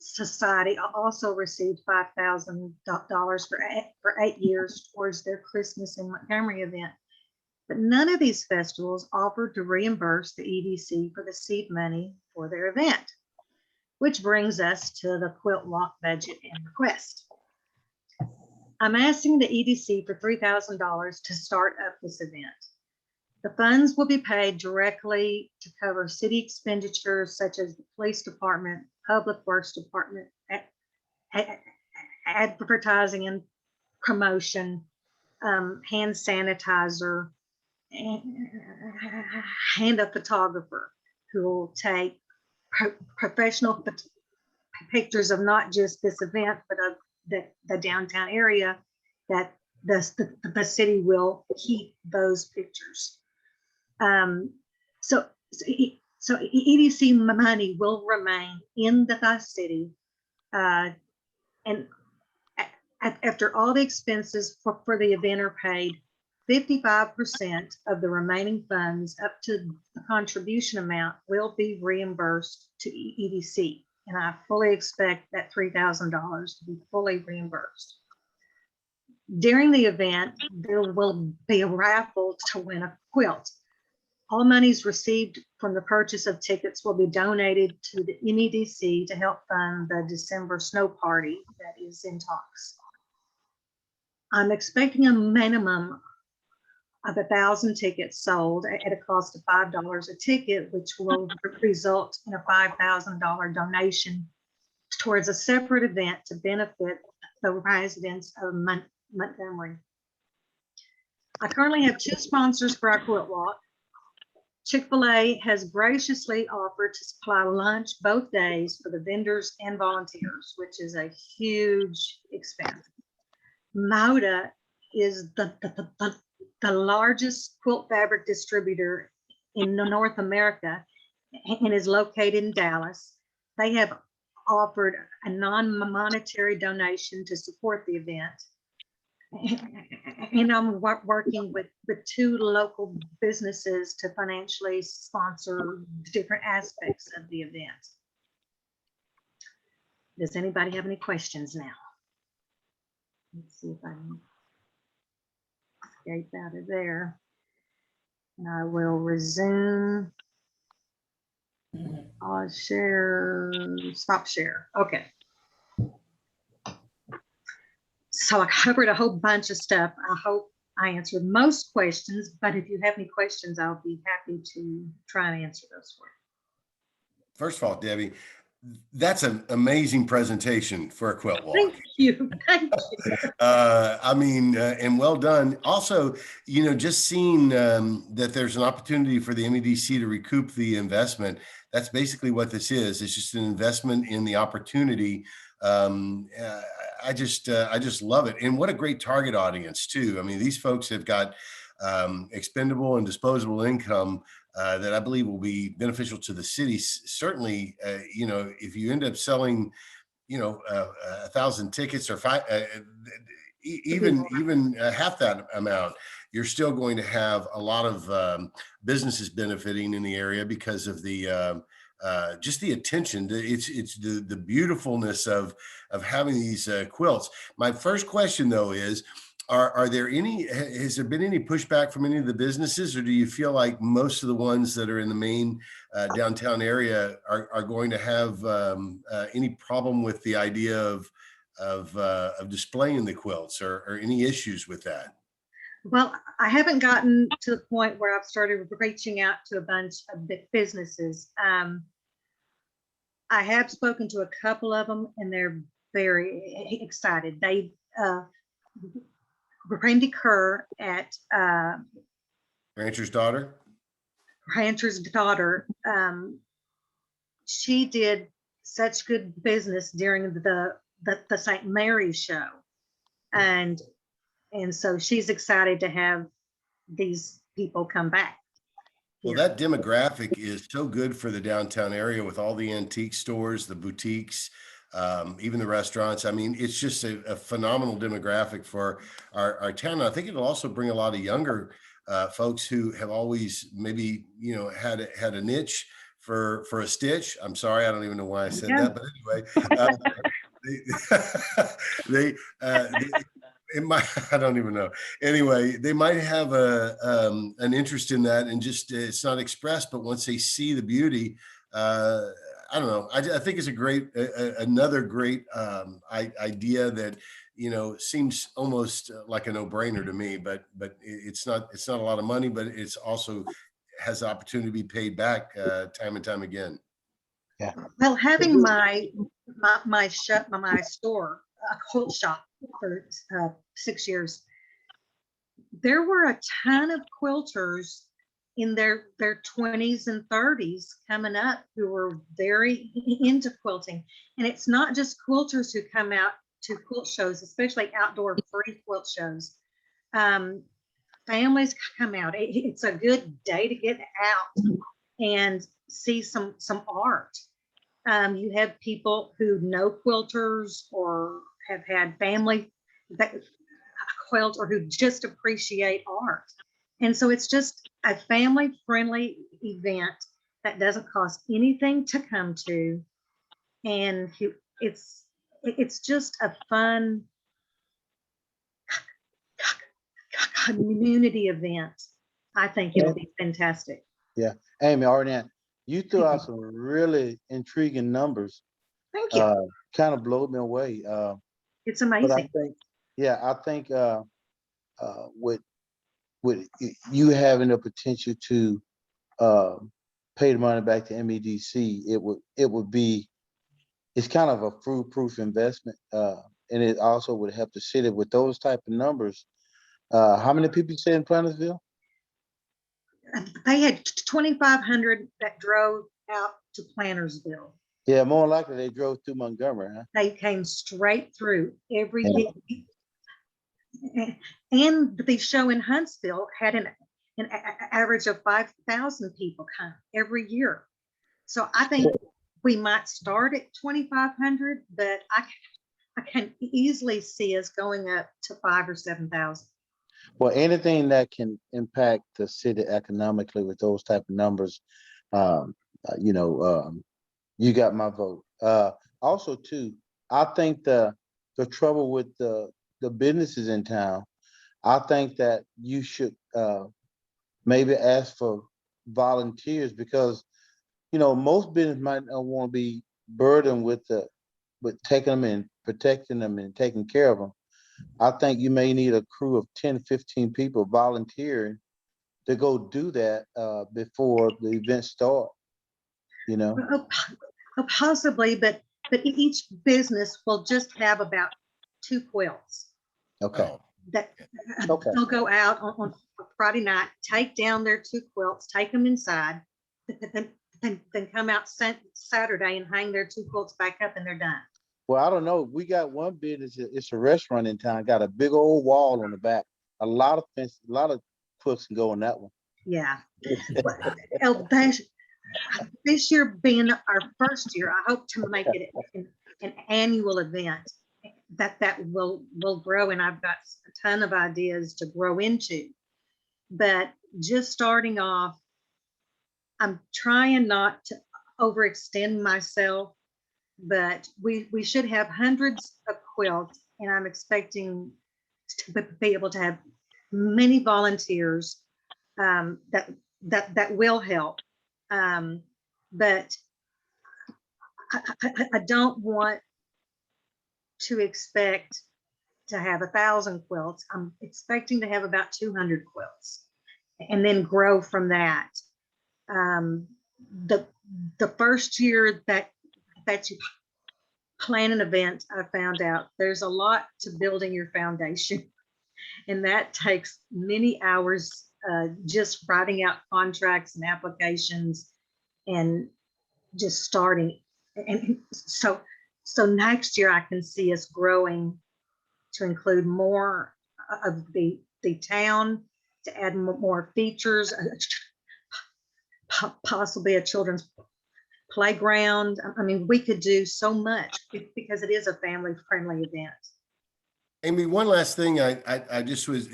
Society also received $5,000 for 8 years towards their Christmas in Montgomery event. But none of these festivals offered to reimburse the EDC for the seed money for their event, which brings us to the Quilt Walk budget and request. I'm asking the EDC for $3,000 to start up this event. The funds will be paid directly to cover city expenditures such as the police department, public works department, advertising and promotion, hand sanitizer, and a photographer who will take professional pictures of not just this event, but of the downtown area, that the city will keep those pictures. So EDC money will remain in the city, and after all the expenses for the event are paid, 55% of the remaining funds up to the contribution amount will be reimbursed to EDC. And I fully expect that $3,000 to be fully reimbursed. During the event, there will be a raffle to win a quilt. All monies received from the purchase of tickets will be donated to the MEDC to help fund the December snow party that is in talks. I'm expecting a minimum of 1,000 tickets sold at a cost of $5 a ticket, which will result in a $5,000 donation towards a separate event to benefit the residents of Montgomery. I currently have 2 sponsors for our quilt walk. Chick-fil-A has graciously offered to supply lunch both days for the vendors and volunteers, which is a huge expense. Moda is the largest quilt fabric distributor in North America and is located in Dallas. They have offered a non-monetary donation to support the event. And I'm working with 2 local businesses to financially sponsor different aspects of the event. Does anybody have any questions now? Let's see if I can escape out of there. And I will resume. I'll share, stop share. Okay. So I covered a whole bunch of stuff. I hope I answered most questions, but if you have any questions, I'll be happy to try and answer those for you. First of all, Debbie, that's an amazing presentation for a quilt walk. Thank you. Thank you. I mean, and well done. Also, you know, just seeing that there's an opportunity for the MEDC to recoup the investment. That's basically what this is. It's just an investment in the opportunity. I just love it. And what a great target audience too. I mean, these folks have got expendable and disposable income that I believe will be beneficial to the city. Certainly, you know, if you end up selling, you know, 1,000 tickets or even half that amount, you're still going to have a lot of businesses benefiting in the area because of the just the attention. It's the beautifulness of having these quilts. My first question though is, has there been any pushback from any of the businesses, or do you feel like most of the ones that are in the main downtown area are going to have any problem with the idea of displaying the quilts, or any issues with that? Well, I haven't gotten to the point where I've started reaching out to a bunch of big businesses. I have spoken to a couple of them, and they're very excited. They, Randy Kerr at Rancher's Daughter. She did such good business during the St. Mary's show, and so she's excited to have these people come back. Well, that demographic is so good for the downtown area with all the antique stores, the boutiques, even the restaurants. I mean, it's just a phenomenal demographic for our town. And I think it'll also bring a lot of younger folks who have always maybe, you know, had a niche for a stitch. I'm sorry, I don't even know why I said that, but anyway, it might, I don't even know. Anyway, they might have an interest in that, and just it's not expressed, but once they see the beauty, I don't know. I think it's a great, another great idea that, you know, seems almost like a no-brainer to me, but it's not a lot of money, but it's also has the opportunity to be paid back time and time again. Yeah. Well, having my store, a quilt shop for 6 years, there were a ton of quilters in their 20s and 30s coming up who were very into quilting. And it's not just quilters who come out to quilt shows, especially outdoor free quilt shows. Families come out. It's a good day to get out and see some art. You have people who know quilters or have had family that quilt, or who just appreciate art. And so it's just a family-friendly event that doesn't cost anything to come to. And it's just a fun community event. I think it'll be fantastic. Yeah. Amy, Arnett, you threw out some really intriguing numbers. Thank you. Kind of blew me away. It's amazing. But I think with you having the potential to pay the money back to MEDC, it would be, it's kind of a foolproof investment, and it also would help the city with those type of numbers. How many people you say in Plantersville? They had 2,500 that drove out to Plantersville. Yeah, more likely they drove through Montgomery. Huh? They came straight through every year. And the show in Huntsville had an average of 5,000 people come every year. So I think we might start at 2,500, but I can easily see us going up to 5,000 or 7,000. Well, anything that can impact the city economically with those type of numbers, you got my vote. Also, too, I think the trouble with the businesses in town, I think that you should maybe ask for volunteers, because most business might not want to be burdened with taking them and protecting them and taking care of them. I think you may need a crew of 10, 15 people volunteering to go do that before the event start. Possibly, but each business will just have about 2 quilts Okay. Oh, that Okay. they'll go out on Friday night, take down their 2 quilts, take them inside, then come out Saturday and hang their 2 quilts back up, and they're done. Well, I don't know. We got one business. It's a restaurant in town. Got a big old wall on the back. A lot of fence, a lot of quilts can go on that one. Yeah. This year being our first year, I hope to make it an annual event that will grow, and I've got a ton of ideas to grow into. But just starting off, I'm trying not to overextend myself, but we should have hundreds of quilts, and I'm expecting to be able to have many volunteers that will help. But I don't want to expect to have 1,000 quilts. I'm expecting to have about 200 quilts, and then grow from that. The first year that you plan an event, I found out there's a lot to building your foundation, and that takes many hours, just writing out contracts and applications and just starting. And so next year I can see us growing to include more of the town, to add more features, possibly a children's playground. I mean, we could do so much because it is a family-friendly event. Amy, one last thing I just was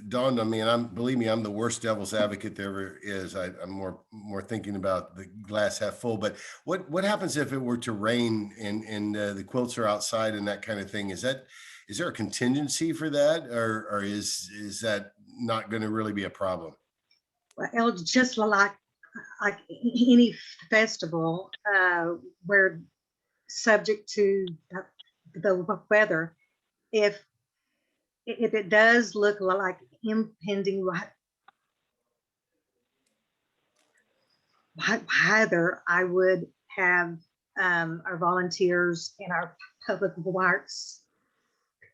dawned on me, and believe me, I'm the worst devil's advocate there ever is. I'm more thinking about the glass half full. But what happens if it were to rain and the quilts are outside and that kind of thing? Is there a contingency for that, or is that not going to really be a problem? Well, just like any festival, we're subject to the weather. If it does look like impending weather, I would have our volunteers and our public works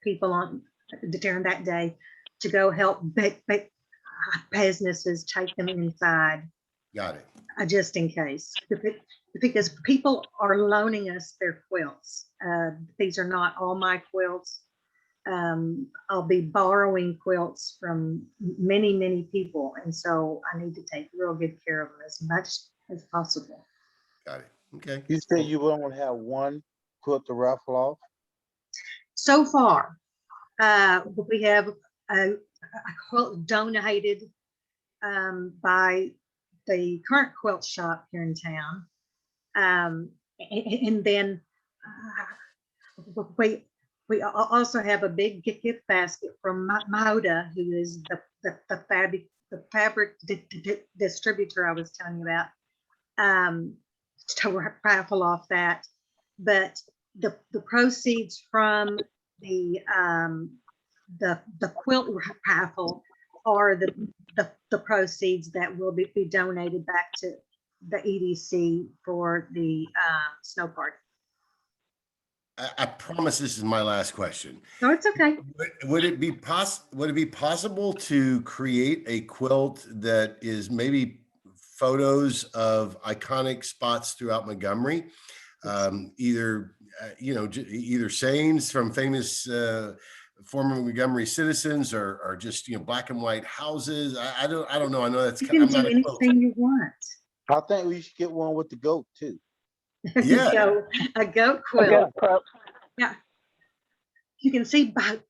people on during that day to go help businesses take them inside. Got it. Just in case, because people are loaning us their quilts. These are not all my quilts. I'll be borrowing quilts from many people, and so I need to take real good care of them as much as possible. Got it. Okay. You said you only have one quilt to raffle off? So far, we have a quilt donated by the current quilt shop here in town, and then we also have a big gift basket from Moda, who is the fabric distributor I was telling you about, to raffle off that. But the proceeds from the quilt raffle are the proceeds that will be donated back to the EDC for the snow party. I promise this is my last question. No, it's okay. Would it be possible to create a quilt that is maybe photos of iconic spots throughout Montgomery, either sayings from famous former Montgomery citizens, or just black and white houses? I don't know. I know that's you can do anything you want. I think we should get one with the goat too. Yeah. A goat quilt. Yeah. You can see behind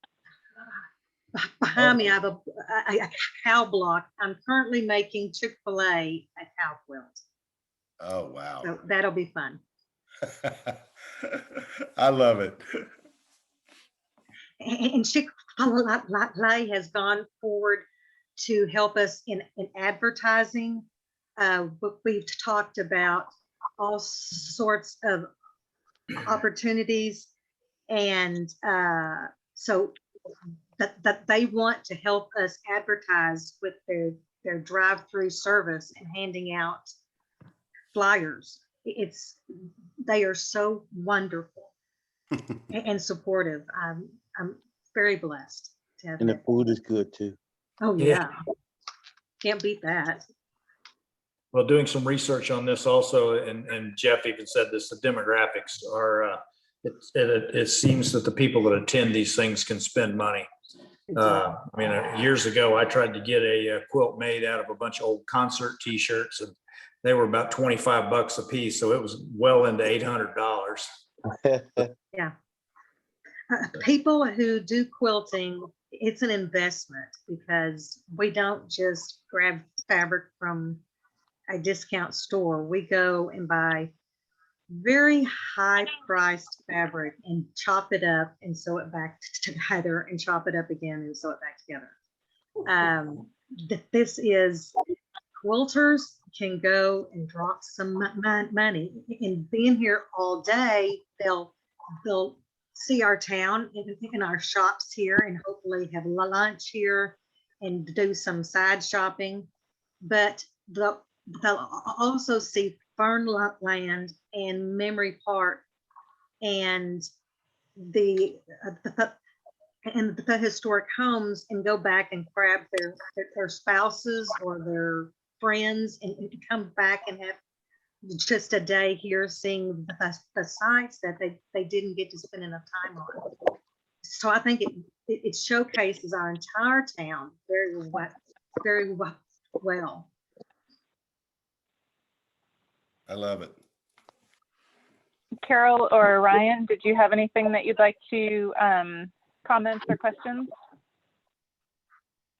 me, I have a cow block. I'm currently making Chick-fil-A a cow quilt. Oh, wow. So that'll be fun. I love it. And Chick-fil-A has gone forward to help us in advertising. But we've talked about all sorts of opportunities. And so that they want to help us advertise with their drive-through service and handing out flyers. They are so wonderful and supportive. I'm very blessed to have And the that. food is good too. Oh Yeah. yeah, can't beat that. Well, doing some research on this also, and Jeff even said this, the demographics are, it seems that the people that attend these things can spend money. I mean, years ago, I tried to get a quilt made out of a bunch of old concert T-shirts, and they were about 25 bucks a piece. So it was well into $800. Yeah. People who do quilting, it's an investment because we don't just grab fabric from a discount store. We go and buy very high priced fabric and chop it up and sew it back together and chop it up again and sew it back together. This is, quilters can go and drop some money, and being here all day, they'll see our town in our shops here and hopefully have lunch here and do some side shopping. But they'll also see Fernland and Memory Park and the historic homes and go back and grab their spouses or their friends and come back and have just a day here seeing the sites that they didn't get to spend enough time on. So I think it showcases our entire town very well. I love it. Carol or Ryan, did you have anything that you'd like to comment or questions?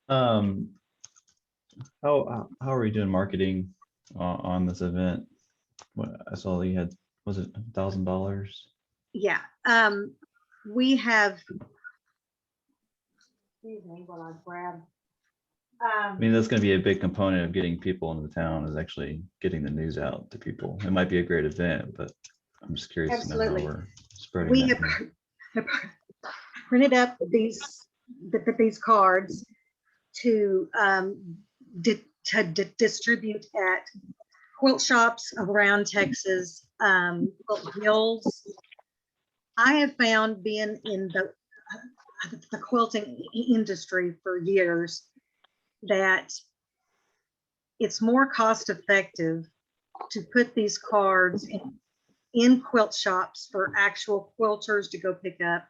How are we doing marketing on this event? What I saw you had, was it $1,000? Yeah, we have. Excuse me while I grab. I mean, that's going to be a big component of getting people into the town, is actually getting the news out to people. It might be a great event, but I'm just curious to know how Absolutely. we're spreading We that. have printed up these cards to distribute at quilt shops around Texas, quilt guilds. I have found, being in the quilting industry for years, that it's more cost effective to put these cards in quilt shops for actual quilters to go pick up,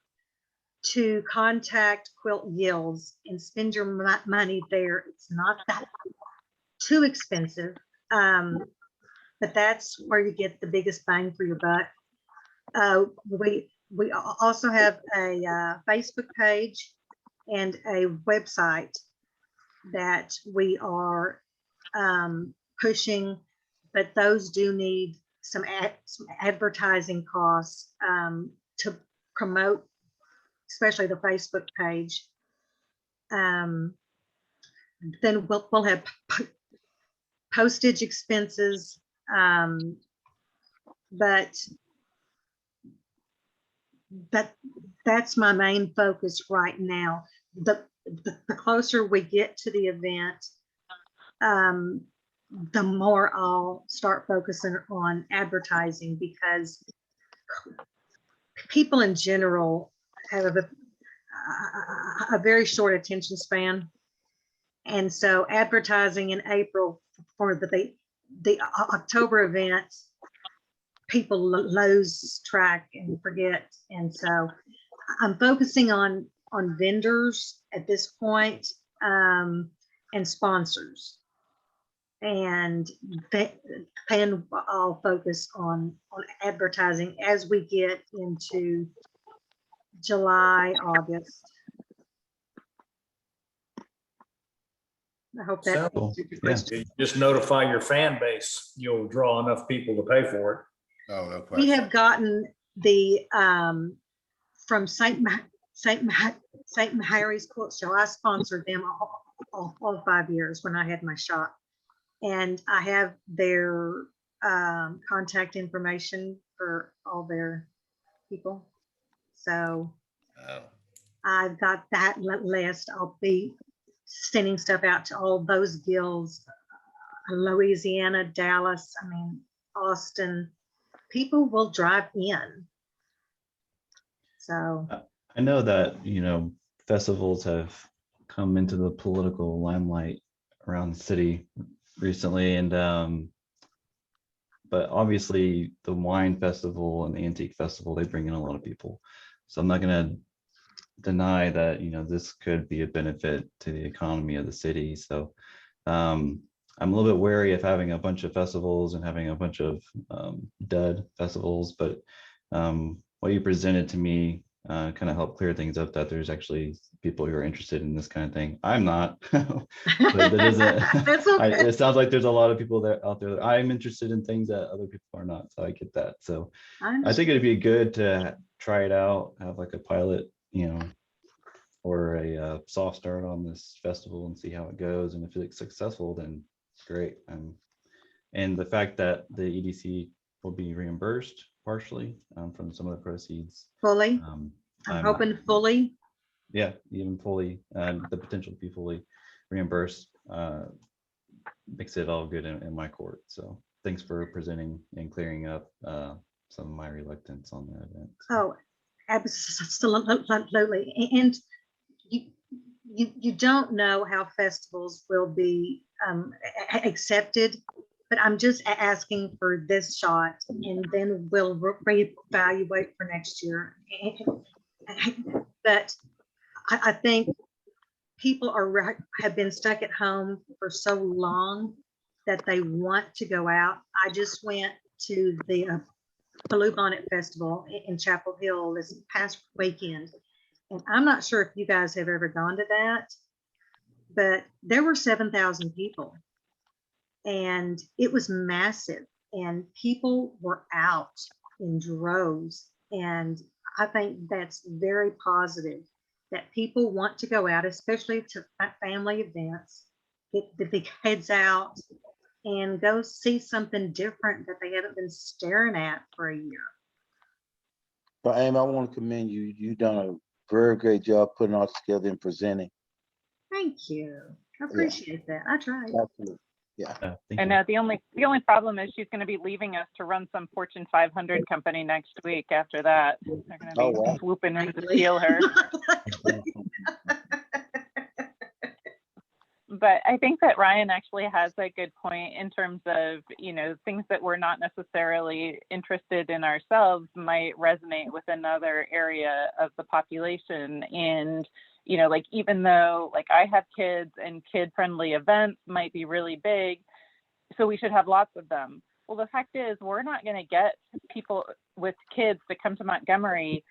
to contact quilt guilds and spend your money there. It's not that too expensive, but that's where you get the biggest bang for your buck. We also have a Facebook page and a website that we are pushing, but those do need some advertising costs to promote, especially the Facebook page. Then we'll have postage expenses, but that's my main focus right now. The closer we get to the event, the more I'll start focusing on advertising, because people in general have a very short attention span. And so advertising in April for the October events, people lose track and forget. And so I'm focusing on vendors at this point, and sponsors. And then I'll focus on advertising as we get into July, August. I hope that. Cool. Yeah. You just notify your fan base, you'll draw enough people to pay for Oh, no We question. have gotten the, from St. Mary's Quilt Show. I sponsored them all 5 years when I had my shop. And I have their contact information for all their people. So Oh, I've got that list. I'll be sending stuff out to all those guilds, Louisiana, Dallas, I mean, Austin. People will drive in. So I know that, festivals have come into the political limelight around the city recently, and but obviously the wine festival and the antique festival, they bring in a lot of people. So I'm not going to deny that, this could be a benefit to the economy of the city. So I'm a little bit wary of having a bunch of festivals and having a bunch of dud festivals, but what you presented to me kind of helped clear things up, that there's actually people who are interested in this kind of thing. I'm not. But that doesn't, that's okay. it sounds like there's a lot of people out there that I'm interested in things that other people are not. So I get that. So I think it'd be good to try it out, have like a pilot, or a soft start on this festival and see how it goes. And if it's successful, then great. And the fact that the EDC will be reimbursed partially from some of the proceeds. Fully. I'm hoping fully. Yeah, even fully, the potential to be fully reimbursed makes it all good in my court. So thanks for presenting and clearing up some of my reluctance on that event. Oh, absolutely. And you don't know how festivals will be accepted, but I'm just asking for this shot, and then we'll reevaluate for next year. But I think people have been stuck at home for so long that they want to go out. I just went to the Bluebonnet Festival in Chapel Hill this past weekend, and I'm not sure if you guys have ever gone to that, but there were 7,000 people, and it was massive, and people were out in droves. And I think that's very positive, that people want to go out, especially to family events, get the kids out and go see something different that they haven't been staring at for a year. But Amy, I want to commend you. You've done a very great job putting all together and presenting. Thank you. I appreciate that. I tried. Absolutely. Yeah. I know the only problem is she's going to be leaving us to run some Fortune 500 company next week. After that, they're going to be swooping in to steal her. But I think that Ryan actually has a good point in terms of, things that we're not necessarily interested in ourselves might resonate with another area of the population. And, like, even though like I have kids and kid-friendly events might be really big, so we should have lots of them. Well, the fact is we're not going to get people with kids to come to Montgomery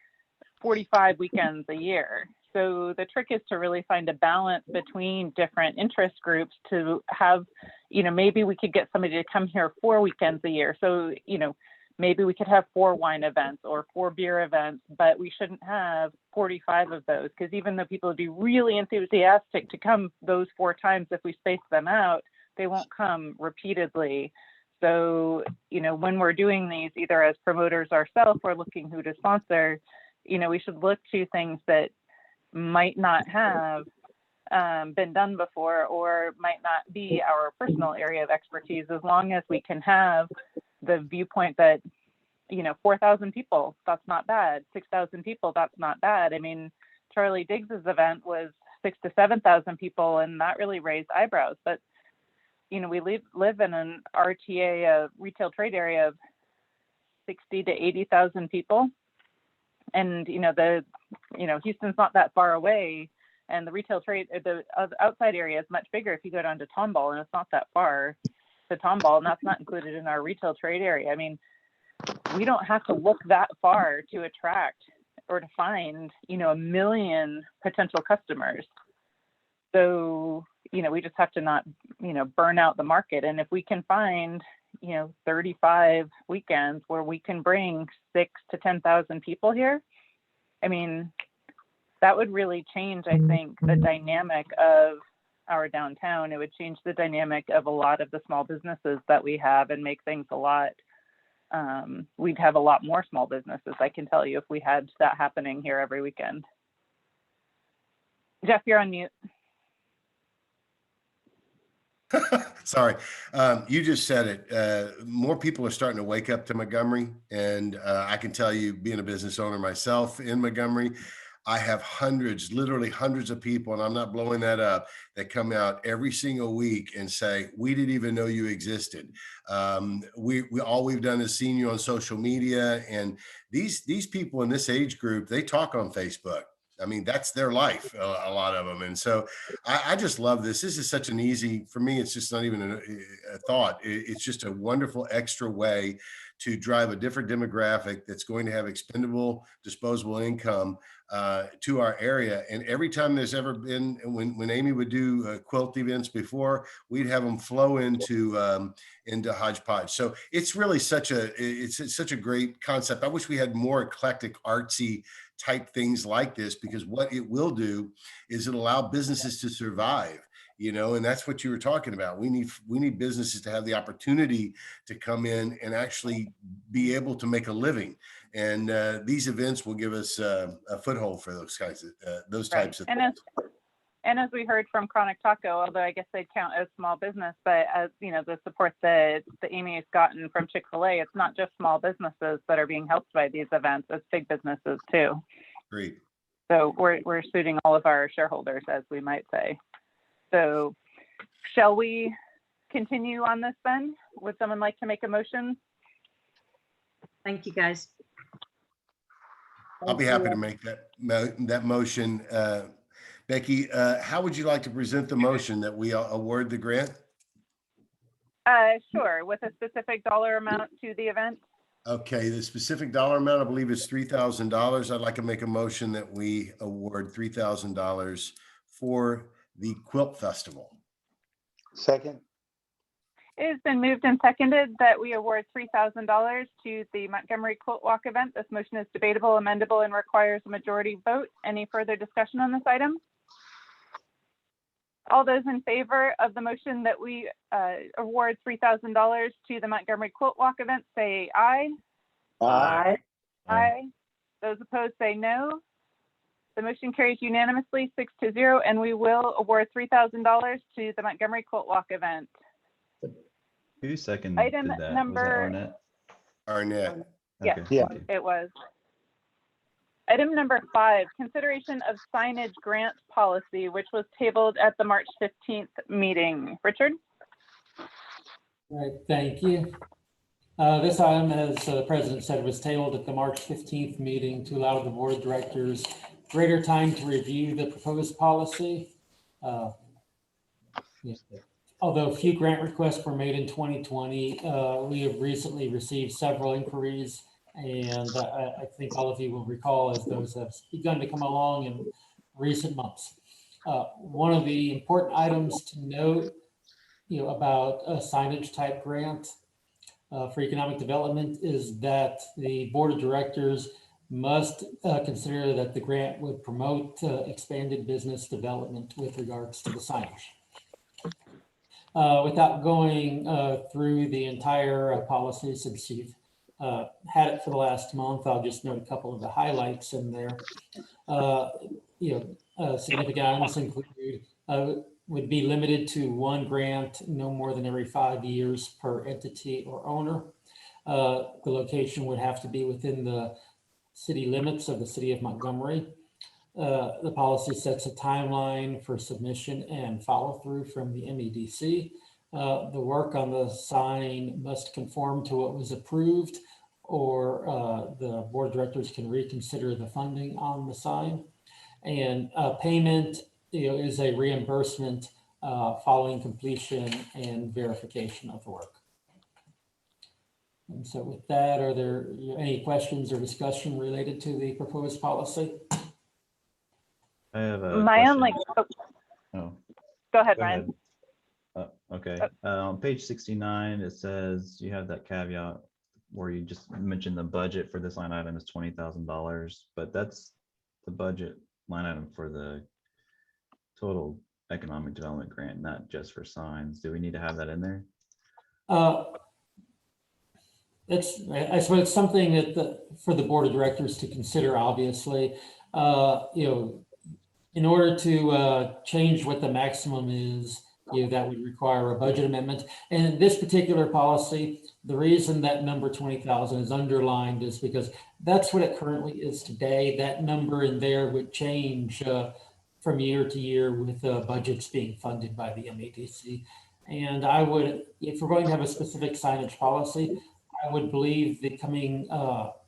45 weekends a year. So the trick is to really find a balance between different interest groups to have, maybe we could get somebody to come here 4 weekends a year. So, maybe we could have 4 wine events or 4 beer events, but we shouldn't have 45 of those, because even though people would be really enthusiastic to come those 4 times, if we space them out, they won't come repeatedly. So, when we're doing these, either as promoters ourselves or looking who to sponsor, we should look to things that might not have been done before, or might not be our personal area of expertise, as long as we can have the viewpoint that, 4,000 people, that's not bad. 6,000 people, that's not bad. I mean, Charlie Diggs's event was 6,000 to 7,000 people, and that really raised eyebrows. But, we live in an RTA, a retail trade area of 60 to 80,000 people. And, Houston's not that far away, and the retail trade, the outside area is much bigger if you go down to Tomball, and it's not that far to Tomball, and that's not included in our retail trade area. I mean, we don't have to look that far to attract or to find, 1 million potential customers. So, we just have to not, burn out the market. And if we can find, 35 weekends where we can bring 6,000 to 10,000 people here. I mean, that would really change, I think, the dynamic of our downtown. It would change the dynamic of a lot of the small businesses that we have and make things a lot, we'd have a lot more small businesses, I can tell you, if we had that happening here every weekend. Jeff, you're on mute. Sorry, you just said it. More people are starting to wake up to Montgomery, and I can tell you, being a business owner myself in Montgomery, I have hundreds, literally hundreds of people, and I'm not blowing that up, that come out every single week and say, we didn't even know you existed. We all we've done is seen you on social media, and these people in this age group, they talk on Facebook. I mean, that's their life, a lot of them. And so I just love this. This is such an easy, for me, it's just not even a thought. It's just a wonderful extra way to drive a different demographic that's going to have expendable, disposable income to our area. And every time there's ever been, when Amy would do quilt events before, we'd have them flow into Hodgepodge. So it's really such a great concept. I wish we had more eclectic, artsy type things like this, because what it will do is it'll allow businesses to survive, and that's what you were talking about. We need businesses to have the opportunity to come in and actually be able to make a living. And these events will give us a foothold for those types of things. And as we heard from Chronic Taco, although I guess they'd count as small business, but as the support that Amy has gotten from Chick-fil-A, it's not just small businesses that are being helped by these events, it's big businesses too. Great. So we're suiting all of our shareholders, as we might say. So shall we continue on this then? Would someone like to make a motion? Thank you, guys. I'll be happy to make that motion. Becky, how would you like to present the motion that we award the grant? Sure, with a specific dollar amount to the event. Okay, the specific dollar amount, I believe, is $3,000. I'd like to make a motion that we award $3,000 for the Quilt Festival. Second. It has been moved and seconded that we award $3,000 to the Montgomery Quilt Walk event. This motion is debatable, amendable, and requires a majority vote. Any further discussion on this item? All those in favor of the motion that we award $3,000 to the Montgomery Quilt Walk event, say aye. Aye. Aye. Those opposed say no. The motion carries unanimously 6-0, and we will award $3,000 to the Montgomery Quilt Walk event. Who seconded Item that? number- Was that Arnett. Arnett? Yes. Okay, Yeah. thank you. It was. Item number 5, consideration of signage grant policy, which was tabled at the March 15th meeting. Richard? All right, thank you. This item, as the president said, was tabled at the March 15th meeting to allow the board of directors greater time to review the proposed policy. Although few grant requests were made in 2020, we have recently received several inquiries, and I think all of you will recall as those have begun to come along in recent months. One of the important items to note, about a signage type grant for economic development is that the board of directors must consider that the grant would promote expanded business development with regards to the signage. Without going through the entire policy, since you've had it for the last month, I'll just note a couple of the highlights in there. Significant items include would be limited to one grant, no more than every 5 years per entity or owner. The location would have to be within the city limits of the city of Montgomery. The policy sets a timeline for submission and follow through from the MEDC. The work on the sign must conform to what was approved, or the board of directors can reconsider the funding on the sign. And payment is a reimbursement following completion and verification of the work. And so with that, are there any questions or discussion related to the proposed policy? I have a My question. only, Oh, go ahead, go Ryan. ahead. Okay, on page 69, it says you have that caveat where you just mentioned the budget for this line item is $20,000, but that's the budget line item for the total economic development grant, not just for signs. Do we need to have that in there? I suppose it's something that for the board of directors to consider, obviously. In order to change what the maximum is, that would require a budget amendment. And in this particular policy, the reason that number 20,000 is underlined is because that's what it currently is today. That number in there would change from year to year with budgets being funded by the MEDC. And I would, if we're going to have a specific signage policy, I would believe that coming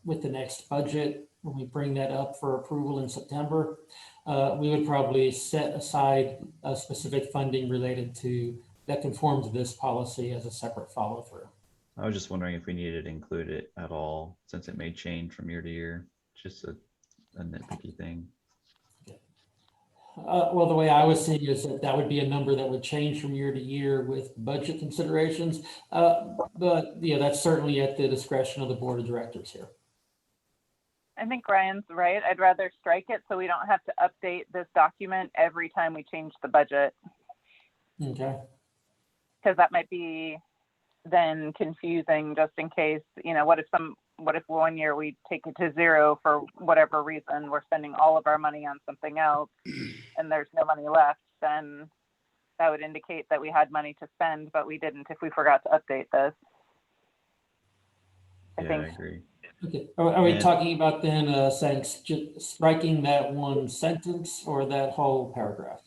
with the next budget, when we bring that up for approval in September, we would probably set aside a specific funding related to that conforms to this policy as a separate follow through. I was just wondering if we needed to include it at all, since it may change from year to year, just a nitpicky thing. Well, the way I was seeing it is that would be a number that would change from year to year with budget considerations. But that's certainly at the discretion of the board of directors here. I think Ryan's right. I'd rather strike it so we don't have to update this document every time we change the budget. Okay. Because that might be then confusing, just in case, what if 1 year we take it to zero for whatever reason, we're spending all of our money on something else and there's no money left, then that would indicate that we had money to spend, but we didn't if we forgot to update this. I agree. Okay. Are we talking about then saying striking that one sentence or that whole paragraph?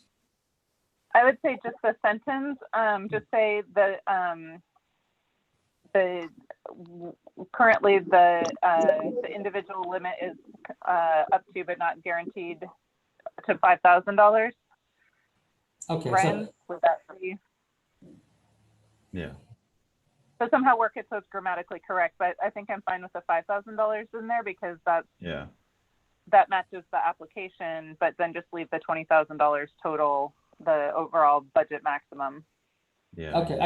I would say just the sentence. Just say that currently the individual limit is up to but not guaranteed to $5,000. Okay. Brian, would that be? Yeah. So somehow work it so it's grammatically correct, but I think I'm fine with the $5,000 in there because that matches the application, but then just leave the $20,000 total, the overall budget maximum. Yeah. Okay,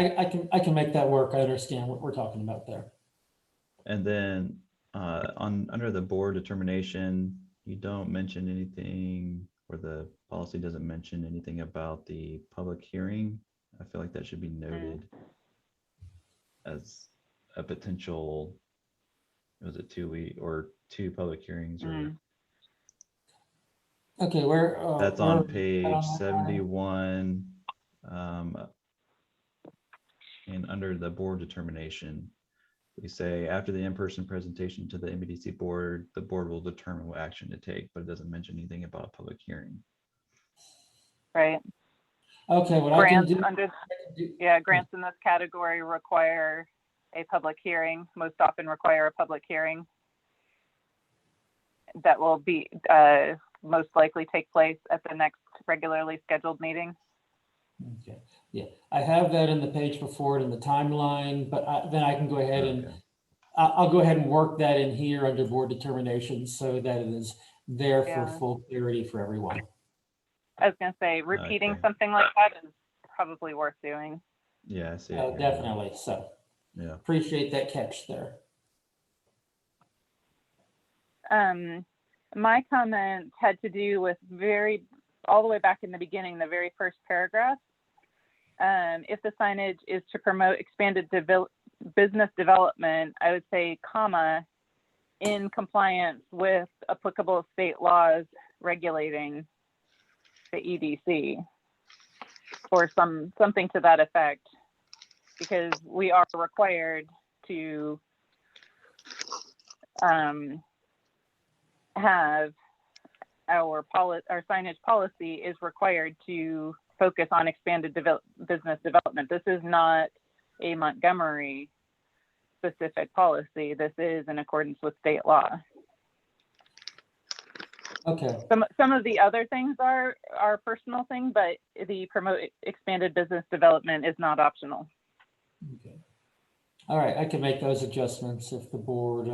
I can make that work. I understand what we're talking about there. And then under the board determination, you don't mention anything, or the policy doesn't mention anything about the public hearing. I feel like that should be noted as a potential, was it 2 week or 2 public hearings? Or okay, where that's on page 71. And under the board determination, we say after the in-person presentation to the MEDC board, the board will determine what action to take, but it doesn't mention anything about a public hearing. Right. Okay, what grants I can do. Grants in this category require a public hearing, most often require a public hearing that will be most likely take place at the next regularly scheduled meeting. Okay, yeah, I have that in the page before it in the timeline, but then I can go ahead and I'll go ahead and work that in here under board determination so that it is there for full clarity for everyone. I was going to say repeating something like that is probably worth doing. Yeah, I see. Definitely. So appreciate that catch there. My comment had to do with all the way back in the beginning, the very first paragraph. If the signage is to promote expanded business development, I would say, comma, in compliance with applicable state laws regulating the EDC, or something to that effect, because we are required to have our signage policy is required to focus on expanded business development. This is not a Montgomery specific policy. This is in accordance with state law. Okay. Some of the other things are personal thing, but the promote expanded business development is not optional. Okay. All right, I can make those adjustments if the board,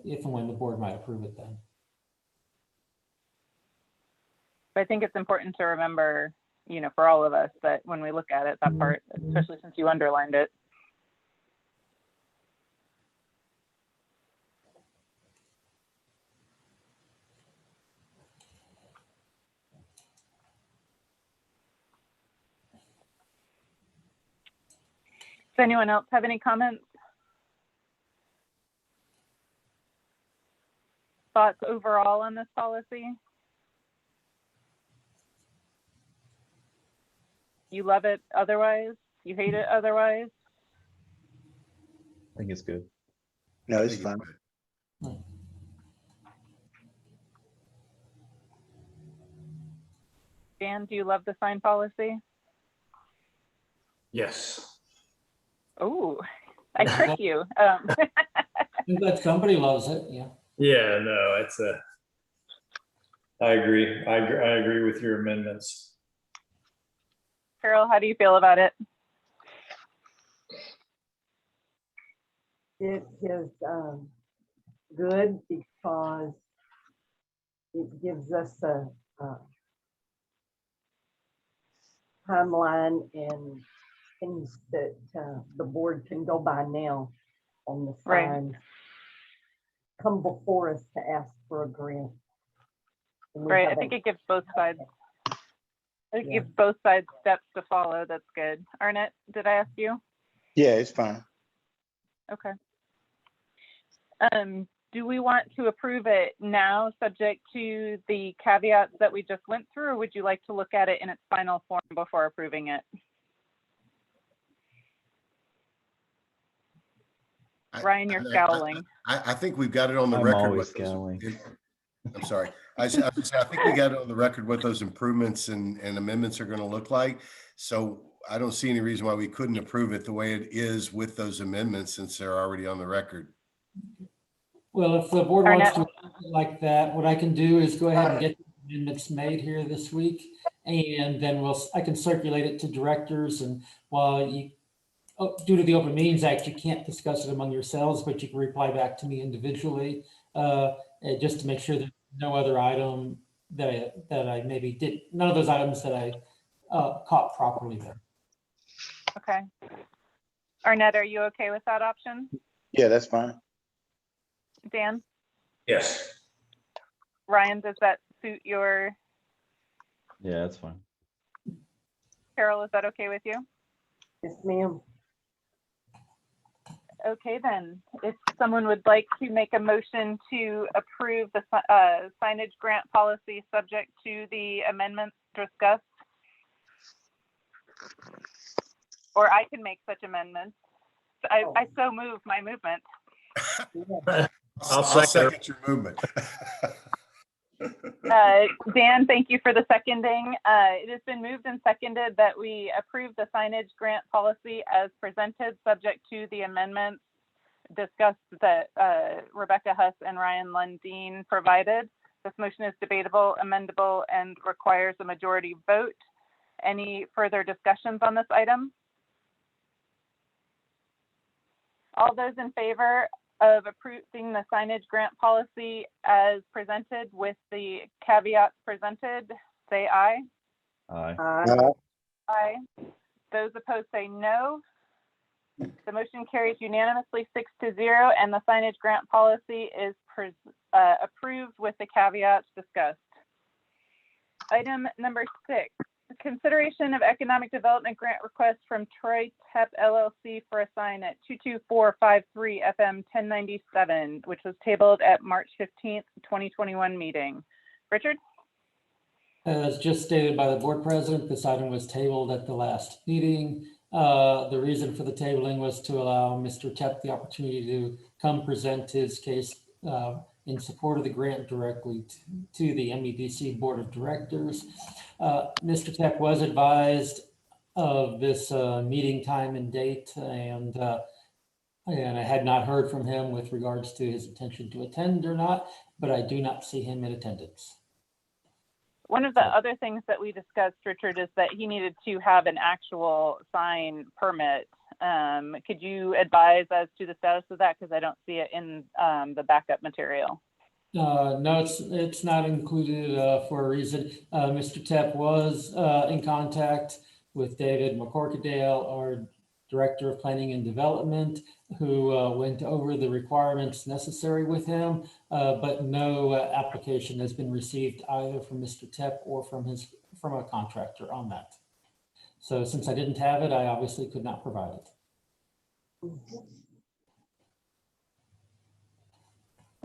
if and when the board might approve it then. I think it's important to remember, you know, for all of us, that when we look at it, that part, especially since you underlined it. Does anyone else have any comments? Thoughts overall on this policy? You love it otherwise? You hate it otherwise? I think it's good. No, I it's think fine. good. Dan, do you love the sign policy? Yes. Oh, I tricked you. I'm glad somebody loves it, yeah. Yeah, no, it's a, I agree. I agree with your amendments. Carol, how do you feel about it? It is good because it gives us a timeline and things that the board can go by now on the Right. signs. Come before us to ask for a grant. And we Right, I haven't- think it gives both sides. It Yeah. gives both sides steps to follow. That's good. Arnett, did I ask you? Yeah, it's fine. Okay. Do we want to approve it now, subject to the caveats that we just went through, or would you like to look at it in its final form before approving it? Ryan, you're scowling. I think we've got it on the I'm record. always what those- scowling. I'm sorry. I think we got it on the record what those improvements and amendments are going to look like. So I don't see any reason why we couldn't approve it the way it is with those amendments, since they're already on the record. Well, if the board wants to Arnett? do it like that, what I can do is go ahead and get the amendments made here this week. And then I can circulate it to directors, and while you, due to the Open Meetings Act, you can't discuss it among yourselves, but you can reply back to me individually, just to make sure that no other item that I maybe did, none of those items that I caught properly there. Okay. Arnett, are you okay with that option? Yeah, that's fine. Dan? Yes. Ryan, does that suit your, Yeah, that's fine. Carol, is that okay with you? Yes, ma'am. Okay, then, if someone would like to make a motion to approve the signage grant policy subject to the amendments discussed. Or I can make such amendments. I so move my movement. I'll second. your movement. Dan, thank you for the seconding. It has been moved and seconded that we approve the signage grant policy as presented, subject to the amendments discussed that Rebecca Huss and Ryan Lundeen provided. This motion is debatable, amendable, and requires a majority vote. Any further discussions on this item? All those in favor of approving the signage grant policy as presented with the caveats presented, say aye. Aye. Aye. Those opposed say no. The motion carries unanimously 6-0, and the signage grant policy is approved with the caveats discussed. Item number 6, consideration of economic development grant request from Troy Tep LLC for a sign at 22453 FM 1097, which was tabled at March 15th, 2021 meeting. Richard? As just stated by the board president, this item was tabled at the last meeting. The reason for the tabling was to allow Mr. Tep the opportunity to come present his case in support of the grant directly to the MEDC Board of Directors. Mr. Tep was advised of this meeting time and date, and I had not heard from him with regards to his intention to attend or not, but I do not see him in attendance. One of the other things that we discussed, Richard, is that he needed to have an actual sign permit. Could you advise as to the status of that? Because I don't see it in the backup material. No, it's not included for a reason. Mr. Tepp was in contact with David McCorkadale, our Director of Planning and Development, who went over the requirements necessary with him, but no application has been received either from Mr. Tepp or from a contractor on that. So since I didn't have it, I obviously could not provide it.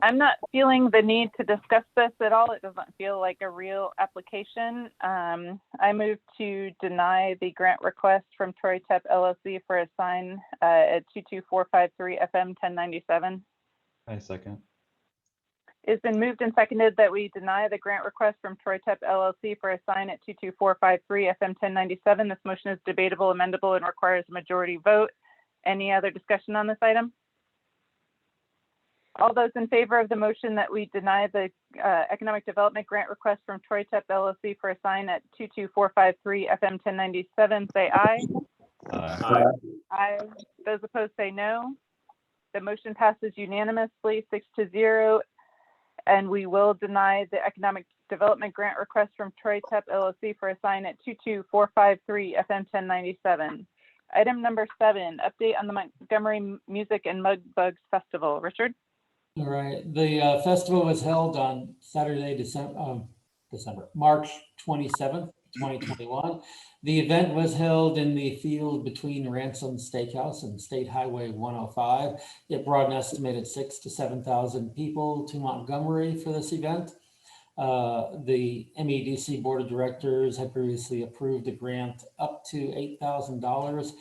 I'm not feeling the need to discuss this at all. It doesn't feel like a real application. I move to deny the grant request from Troy Tepp LLC for a sign at 22453 FM 1097. I second. It's been moved and seconded that we deny the grant request from Troy Tepp LLC for a sign at 22453 FM 1097. This motion is debatable, amendable, and requires a majority vote. Any other discussion on this item? All those in favor of the motion that we deny the economic development grant request from Troy Tepp LLC for a sign at 22453 FM 1097, say aye. Aye. Aye. Those opposed say no. The motion passes unanimously, 6-0, and we will deny the economic development grant request from Troy Tepp LLC for a sign at 22453 FM 1097. Item number 7, update on the Montgomery Music and Mud Bugs Festival. Richard? All right, the festival was held on Saturday, March 27th, 2021. The event was held in the field between Ransom Steakhouse and State Highway 105. It brought an estimated 6,000 to 7,000 people to Montgomery for this event. The MEDC Board of Directors had previously approved a grant up to $8,000.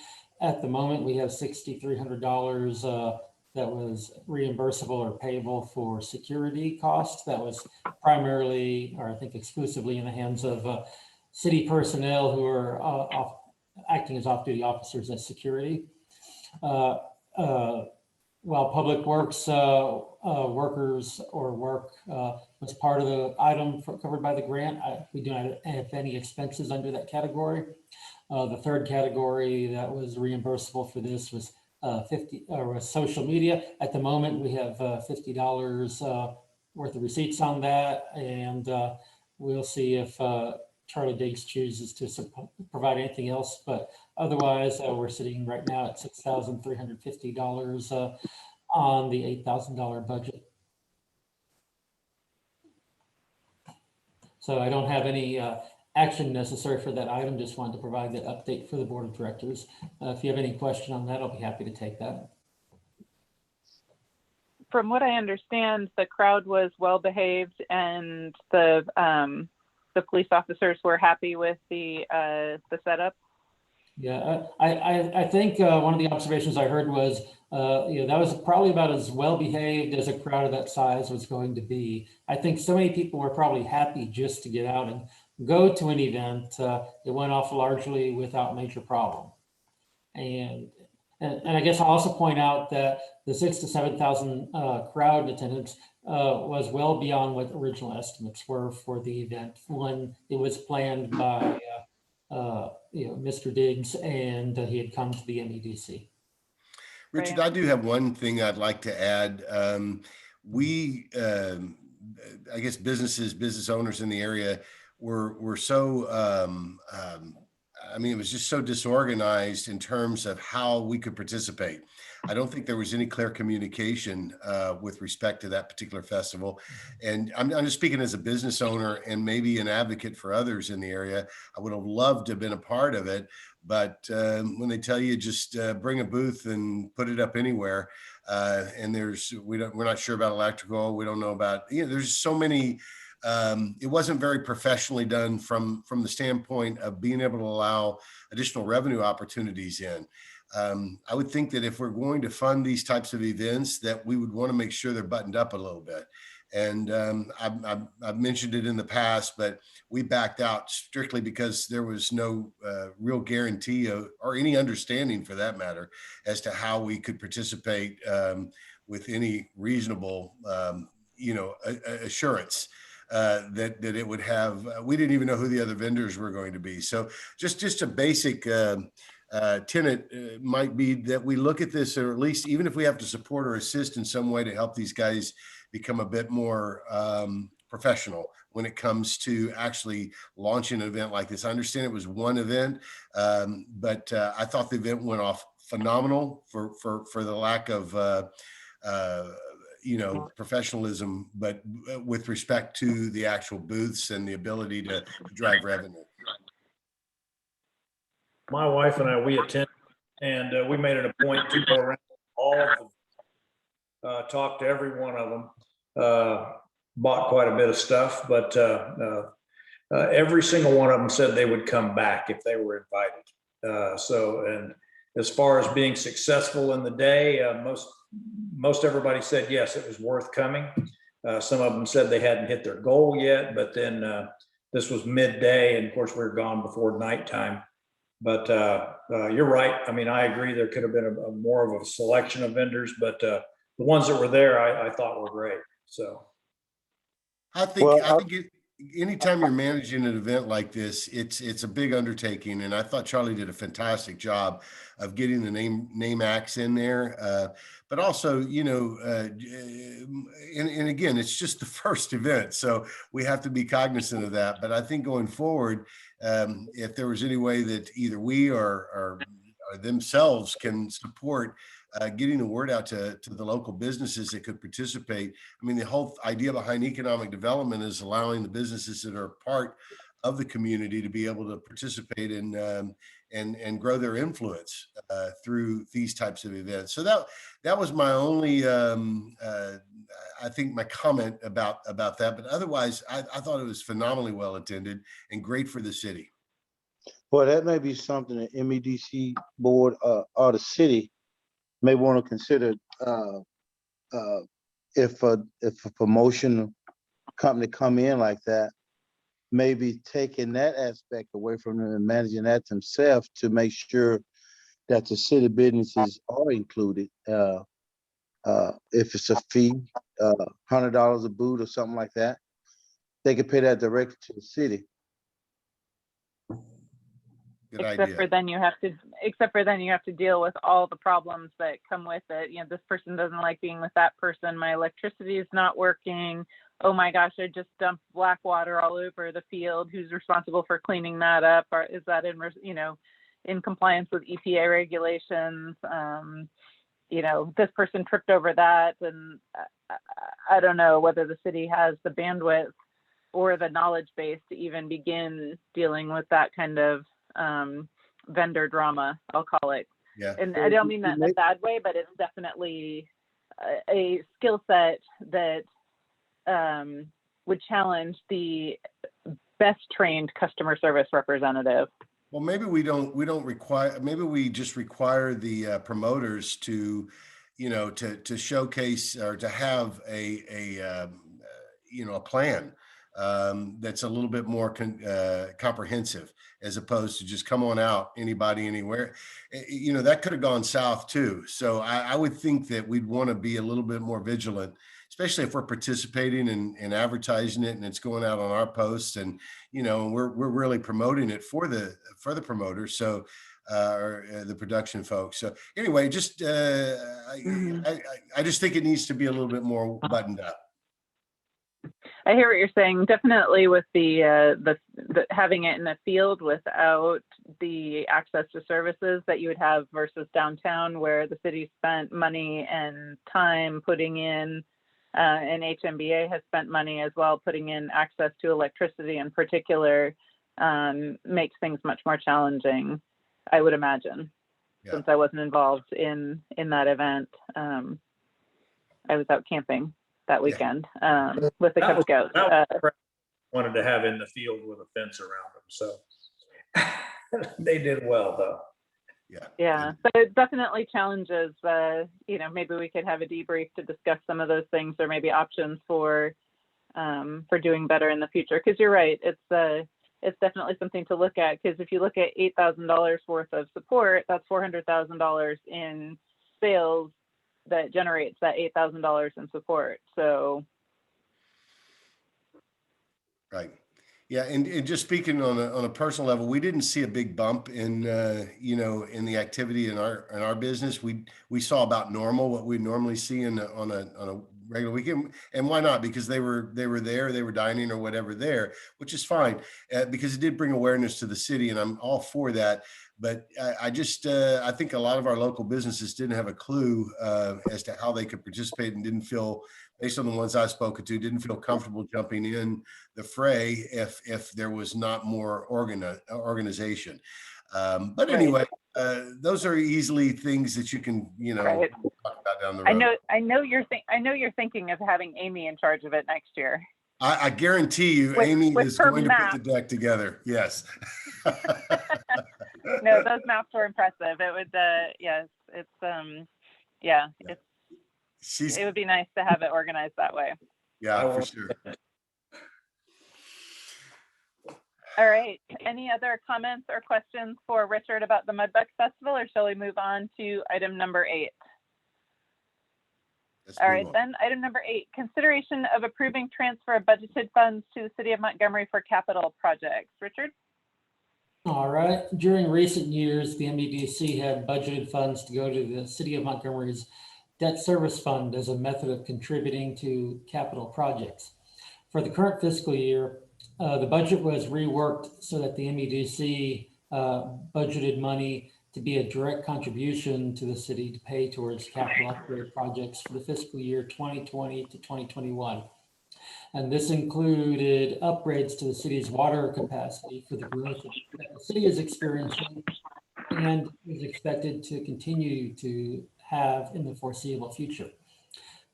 At the moment, we have $6,300 that was reimbursable or payable for security costs. That was primarily, or I think exclusively, in the hands of city personnel who are acting as off-duty officers as security. While Public Works workers or work was part of the item covered by the grant, we do not have any expenses under that category. The third category that was reimbursable for this was social media. At the moment, we have $50 worth of receipts on that, and we'll see if Charlie Diggs chooses to provide anything else. But otherwise, we're sitting right now at $6,350 on the $8,000 budget. So I don't have any action necessary for that item. Just wanted to provide that update for the Board of Directors. If you have any question on that, I'll be happy to take that. From what I understand, the crowd was well behaved, and the police officers were happy with the setup. Yeah, I think one of the observations I heard was, that was probably about as well behaved as a crowd of that size was going to be. I think so many people were probably happy just to get out and go to an event. It went off largely without major problem. And I guess I'll also point out that the 6,000 to 7,000 crowd attendance was well beyond what original estimates were for the event when it was planned by Mr. Diggs, and he had come to the MEDC. Richard, I do have one thing I'd like to add. I guess business owners in the area were so, it was just so disorganized in terms of how we could participate. I don't think there was any clear communication with respect to that particular festival. And I'm just speaking as a business owner and maybe an advocate for others in the area. I would have loved to have been a part of it, but when they tell you just bring a booth and put it up anywhere, and we're not sure about electrical, we don't know about, there's so many. It wasn't very professionally done from the standpoint of being able to allow additional revenue opportunities in. I would think that if we're going to fund these types of events, that we would want to make sure they're buttoned up a little bit. And I've mentioned it in the past, but we backed out strictly because there was no real guarantee or any understanding, for that matter, as to how we could participate with any reasonable, assurance. That it would have, we didn't even know who the other vendors were going to be. So just a basic tenet might be that we look at this, or at least even if we have to support or assist in some way to help these guys become a bit more professional when it comes to actually launching an event like this. I understand it was one event, but I thought the event went off phenomenal for the lack of professionalism, but with respect to the actual booths and the ability to drive revenue. My wife and I, we attended, and we made it a point to go around all of them, talk to every one of them, bought quite a bit of stuff, but every single one of them said they would come back if they were invited. And as far as being successful in the day, most everybody said, yes, it was worth coming. Some of them said they hadn't hit their goal yet, but then this was midday, and of course we were gone before nighttime. But you're right. I mean, I agree. There could have been a more of a selection of vendors, but the ones that were there, I thought were great. So I think anytime you're managing an event like this, it's a big undertaking, and I thought Charlie did a fantastic job of getting the name acts in there. But also, and again, it's just the first event, so we have to be cognizant of that. But I think going forward, if there was any way that either we or themselves can support getting the word out to the local businesses that could participate. I mean, the whole idea behind economic development is allowing the businesses that are part of the community to be able to participate in and grow their influence through these types of events. So that was my only, I think, my comment about that. But otherwise, I thought it was phenomenally well attended and great for the city. Well, that may be something the MEDC board or the city may want to consider. If a promotion company come in like that, maybe taking that aspect away from them and managing that themselves to make sure that the city businesses are included. If it's a fee, $100 a booth or something like that, they could pay that directly to the city. Good except idea. for then you have to deal with all the problems that come with it. You know, this person doesn't like being with that person. My electricity is not working. Oh my gosh, I just dumped black water all over the field. Who's responsible for cleaning that up? Or is that in compliance with EPA regulations? This person tripped over that, and I don't know whether the city has the bandwidth or the knowledge base to even begin dealing with that kind of vendor drama, I'll call it. Yeah. And I don't mean that in a bad way, but it's definitely a skill set that would challenge the best trained customer service representative. Well, maybe we don't require, maybe we just require the promoters to, to showcase or to have a plan that's a little bit more comprehensive, as opposed to just come on out, anybody, anywhere. That could have gone south too. So I would think that we'd want to be a little bit more vigilant, especially if we're participating and advertising it and it's going out on our posts, and we're really promoting it for the promoters. So or the production folks. So anyway, just I just think it needs to be a little bit more buttoned up. I hear what you're saying. Definitely with the having it in the field without the access to services that you would have versus downtown, where the city spent money and time putting in, and HMBA has spent money as well putting in access to electricity in particular, makes things much more challenging, I would imagine. Yeah. Since I wasn't involved in that event, I was out camping that weekend with the Cub Scouts. Wanted to have in the field with a fence around them, so they did well though. Yeah, but it definitely challenges. Maybe we could have a debrief to discuss some of those things, or maybe options for doing better in the future. Because you're right, it's definitely something to look at. Because if you look at $8,000 worth of support, that's $400,000 in sales that generates that $8,000 in support. So, right. Yeah, and just speaking on a personal level, we didn't see a big bump in in the activity in our business. We saw about normal what we normally see on a regular weekend. And why not? Because they were there, they were dining or whatever there, which is fine, because it did bring awareness to the city, and I'm all for that. But I think a lot of our local businesses didn't have a clue as to how they could participate, and didn't feel, based on the ones I've spoken to, didn't feel comfortable jumping in the fray if there was not more organization. But anyway, those are easily things that you can Right. talk about down the road. I know you're thinking of having Amy in charge of it next year. I guarantee you, Amy with is her going to map. put the deck together. Yes. No, those maps were impressive. It would, yes, it's, yeah, it would be nice to have it organized that way. Yeah, for sure. All right. Any other comments or questions for Richard about the Mudbuck Festival, or shall we move on to item number 8? All right, then item number 8, consideration of approving transfer of budgeted funds to the City of Montgomery for capital projects. Richard? All right. During recent years, the MEDC had budgeted funds to go to the City of Montgomery's debt service fund as a method of contributing to capital projects. For the current fiscal year, the budget was reworked so that the MEDC budgeted money to be a direct contribution to the city to pay towards capital upgrade projects for the fiscal year 2020 to 2021. And this included upgrades to the city's water capacity for the growth that the city is experiencing and is expected to continue to have in the foreseeable future.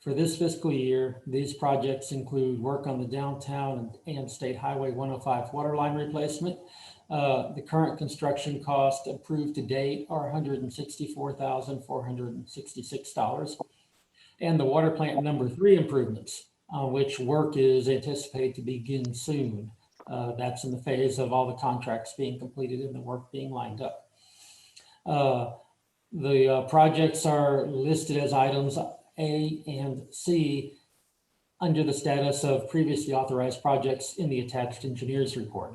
For this fiscal year, these projects include work on the downtown and State Highway 105 water line replacement. The current construction cost approved to date are $164,466. And the water plant number 3 improvements, which work is anticipated to begin soon. That's in the phase of all the contracts being completed and the work being lined up. The projects are listed as items A and C under the status of previously authorized projects in the attached engineer's report.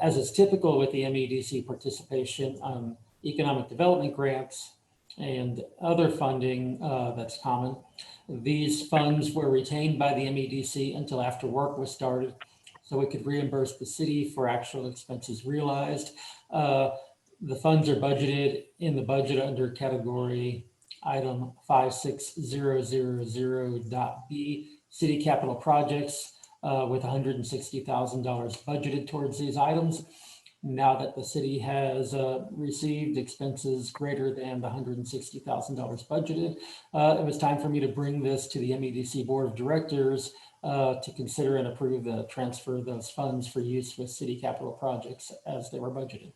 As is typical with the MEDC participation on economic development grants and other funding that's common, these funds were retained by the MEDC until after work was started, so it could reimburse the city for actual expenses realized. The funds are budgeted in the budget under category item 56000.B, city capital projects, with $160,000 budgeted towards these items. Now that the city has received expenses greater than the $160,000 budgeted, it was time for me to bring this to the MEDC Board of Directors to consider and approve the transfer of those funds for use with city capital projects as they were budgeted.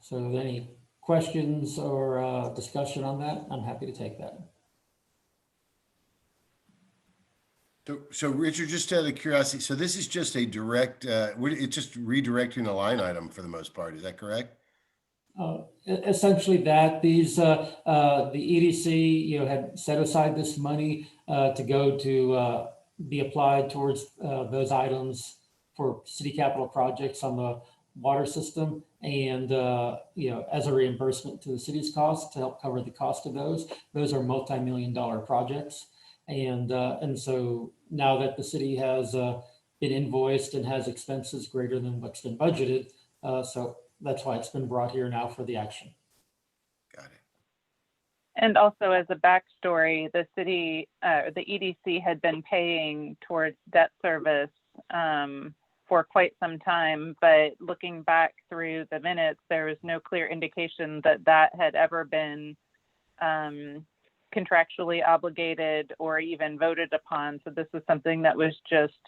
So any questions or discussion on that? I'm happy to take that. So Richard, just out of curiosity, so this is just a direct, it's just redirecting a line item for the most part, is that correct? Essentially that these, the EDC, had set aside this money to go to be applied towards those items for city capital projects on the water system, and as a reimbursement to the city's cost to help cover the cost of those. Those are multi-million-dollar projects, and so now that the city has been invoiced and has expenses greater than what's been budgeted, so that's why it's been brought here now for the action. Got it. And also, as a backstory, the city, the EDC had been paying towards debt service for quite some time, but looking back through the minutes, there was no clear indication that that had ever been contractually obligated or even voted upon. So this was something that was just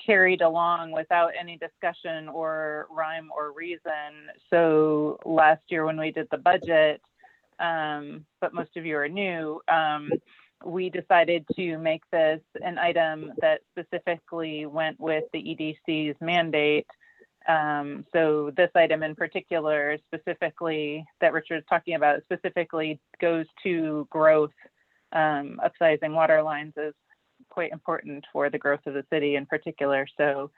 carried along without any discussion or rhyme or reason. So last year when we did the budget, but most of you are new, we decided to make this an item that specifically went with the EDC's mandate. So this item in particular, specifically that Richard's talking about, specifically goes to growth, upsizing water lines, as quite important for the growth of the city in particular. So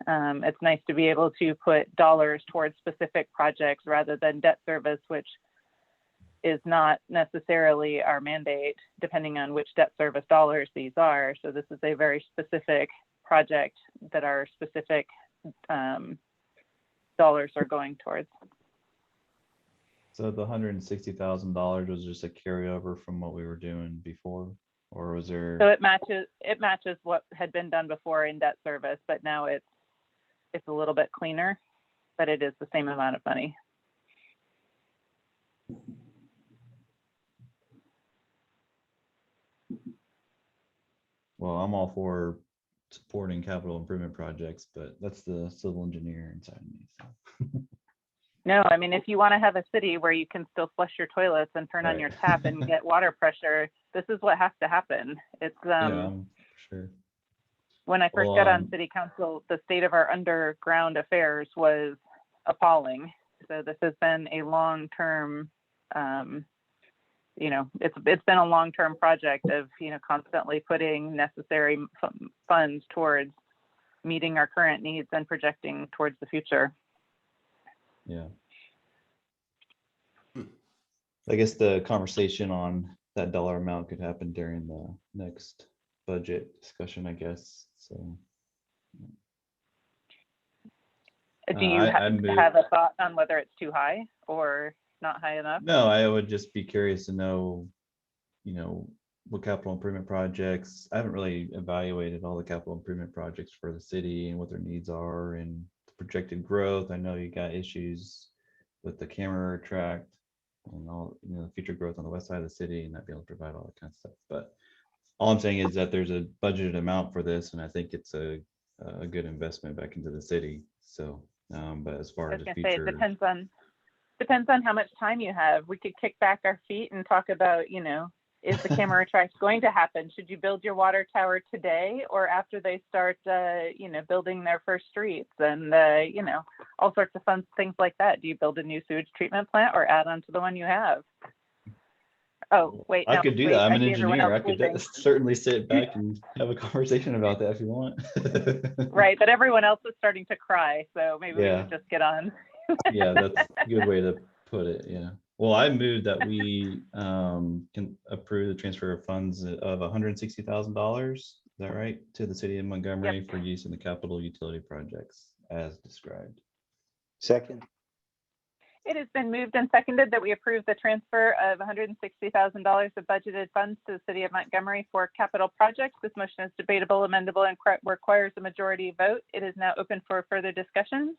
it's nice to be able to put dollars towards specific projects rather than debt service, which is not necessarily our mandate, depending on which debt service dollars these are. So this is a very specific project that our specific dollars are going towards. So the $160,000 was just a carryover from what we were doing before, or was there? So it matches what had been done before in debt service, but now it's a little bit cleaner, but it is the same amount of money. Well, I'm all for supporting capital improvement projects, but that's the civil engineer inside me. So. No, I mean, if you want to have a city where you can still flush your toilets and turn on Right. your tap and get water pressure, this is what has to happen. It's Yeah, sure. when I first Well, got on city council, the state of our underground affairs was appalling. So this has been a long-term, it's been a long-term project of, constantly putting necessary funds towards meeting our current needs and projecting towards the future. Yeah. I guess the conversation on that dollar amount could happen during the next budget discussion, I guess. So. Do you have a thought on whether it's too high or not high enough? No, I would just be curious to know, what capital improvement projects. I haven't really evaluated all the capital improvement projects for the city and what their needs are and projected growth. I know you got issues with the camera tract and all, the future growth on the west side of the city and not be able to provide all that kind of stuff. But all I'm saying is that there's a budgeted amount for this, and I think it's a good investment back into the city. So, but as far as the future, it depends on how much time you have. We could kick back our feet and talk about, is the camera tract going to happen? Should you build your water tower today or after they start, building their first streets and, all sorts of fun things like that? Do you build a new sewage treatment plant or add on to the one you have? Oh, wait. I could do that. I'm an engineer. I could certainly sit back and have a conversation about that if you want. Right, but everyone else is starting to cry, so maybe we should just get on. Yeah, that's a good way to put it. Yeah. Well, I moved that we can approve the transfer of funds of $160,000. Is that right? To the city of Montgomery for use in the capital utility projects as described. Second. It has been moved and seconded that we approve the transfer of $160,000 of budgeted funds to the city of Montgomery for capital projects. This motion is debatable, amendable, and requires a majority vote. It is now open for further discussion.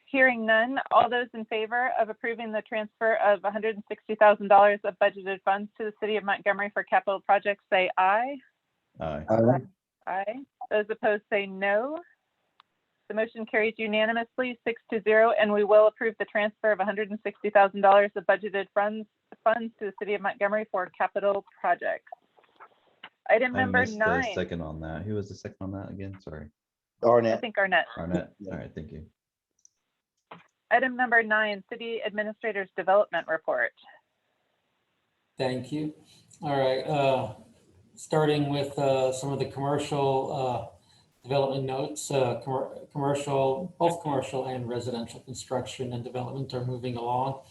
Hearing none, all those in favor of approving the transfer of $160,000 of budgeted funds to the city of Montgomery for capital projects say aye. Aye. Aye. Those opposed say no. The motion carries unanimously 6-0, and we will approve the transfer of $160,000 of budgeted funds to the city of Montgomery for capital projects. Item number 9. The second on that. Who was the second on that again? Sorry. Arnett. I think Arnett. Arnett. All right. Thank you. Item number 9, City Administrator's Development Report. Thank you. All right. Starting with some of the commercial development notes, both commercial and residential construction and development are moving along.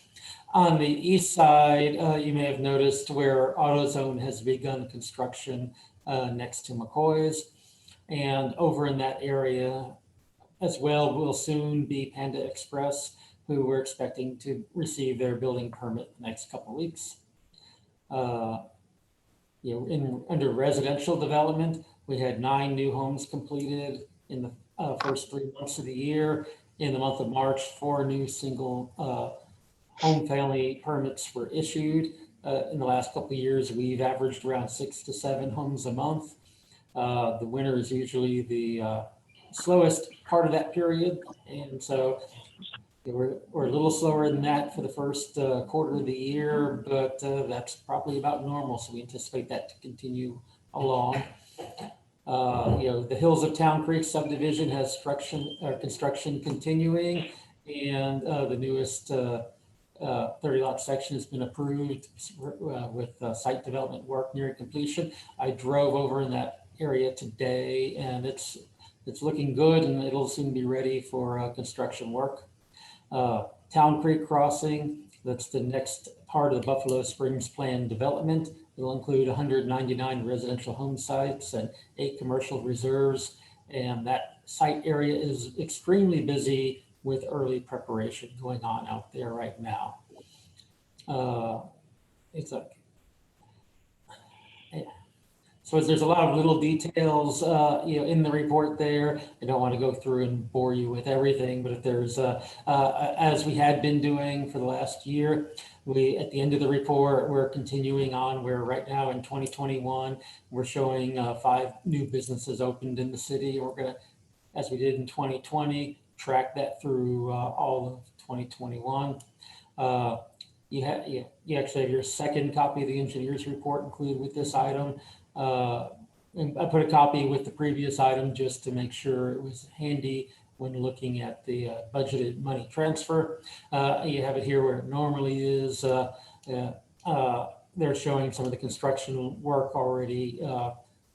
On the east side, you may have noticed where AutoZone has begun construction next to McCoy's. And over in that area as well will soon be Panda Express, who we're expecting to receive their building permit the next couple of weeks. Under residential development, we had 9 new homes completed in the first 3 months of the year. In the month of March, 4 new single home family permits were issued. In the last couple of years, we've averaged around 6 to 7 homes a month. The winter is usually the slowest part of that period. And so we're a little slower than that for the first quarter of the year, but that's probably about normal. So we anticipate that to continue along. The Hills of Town Creek subdivision has construction continuing, and the newest 30 lot section has been approved with site development work near completion. I drove over in that area today, and it's looking good, and it'll soon be ready for construction work. Town Creek Crossing, that's the next part of the Buffalo Springs Plan development. It'll include 199 residential home sites and 8 commercial reserves. And that site area is extremely busy with early preparation going on out there right now. So there's a lot of little details, in the report there. I don't want to go through and bore you with everything, but if there's, as we had been doing for the last year, at the end of the report, we're continuing on. We're right now in 2021. We're showing 5 new businesses opened in the city. We're going to, as we did in 2020, track that through all of 2021. You actually have your second copy of the engineer's report included with this item. And I put a copy with the previous item just to make sure it was handy when looking at the budgeted money transfer. You have it here where it normally is. They're showing some of the construction work already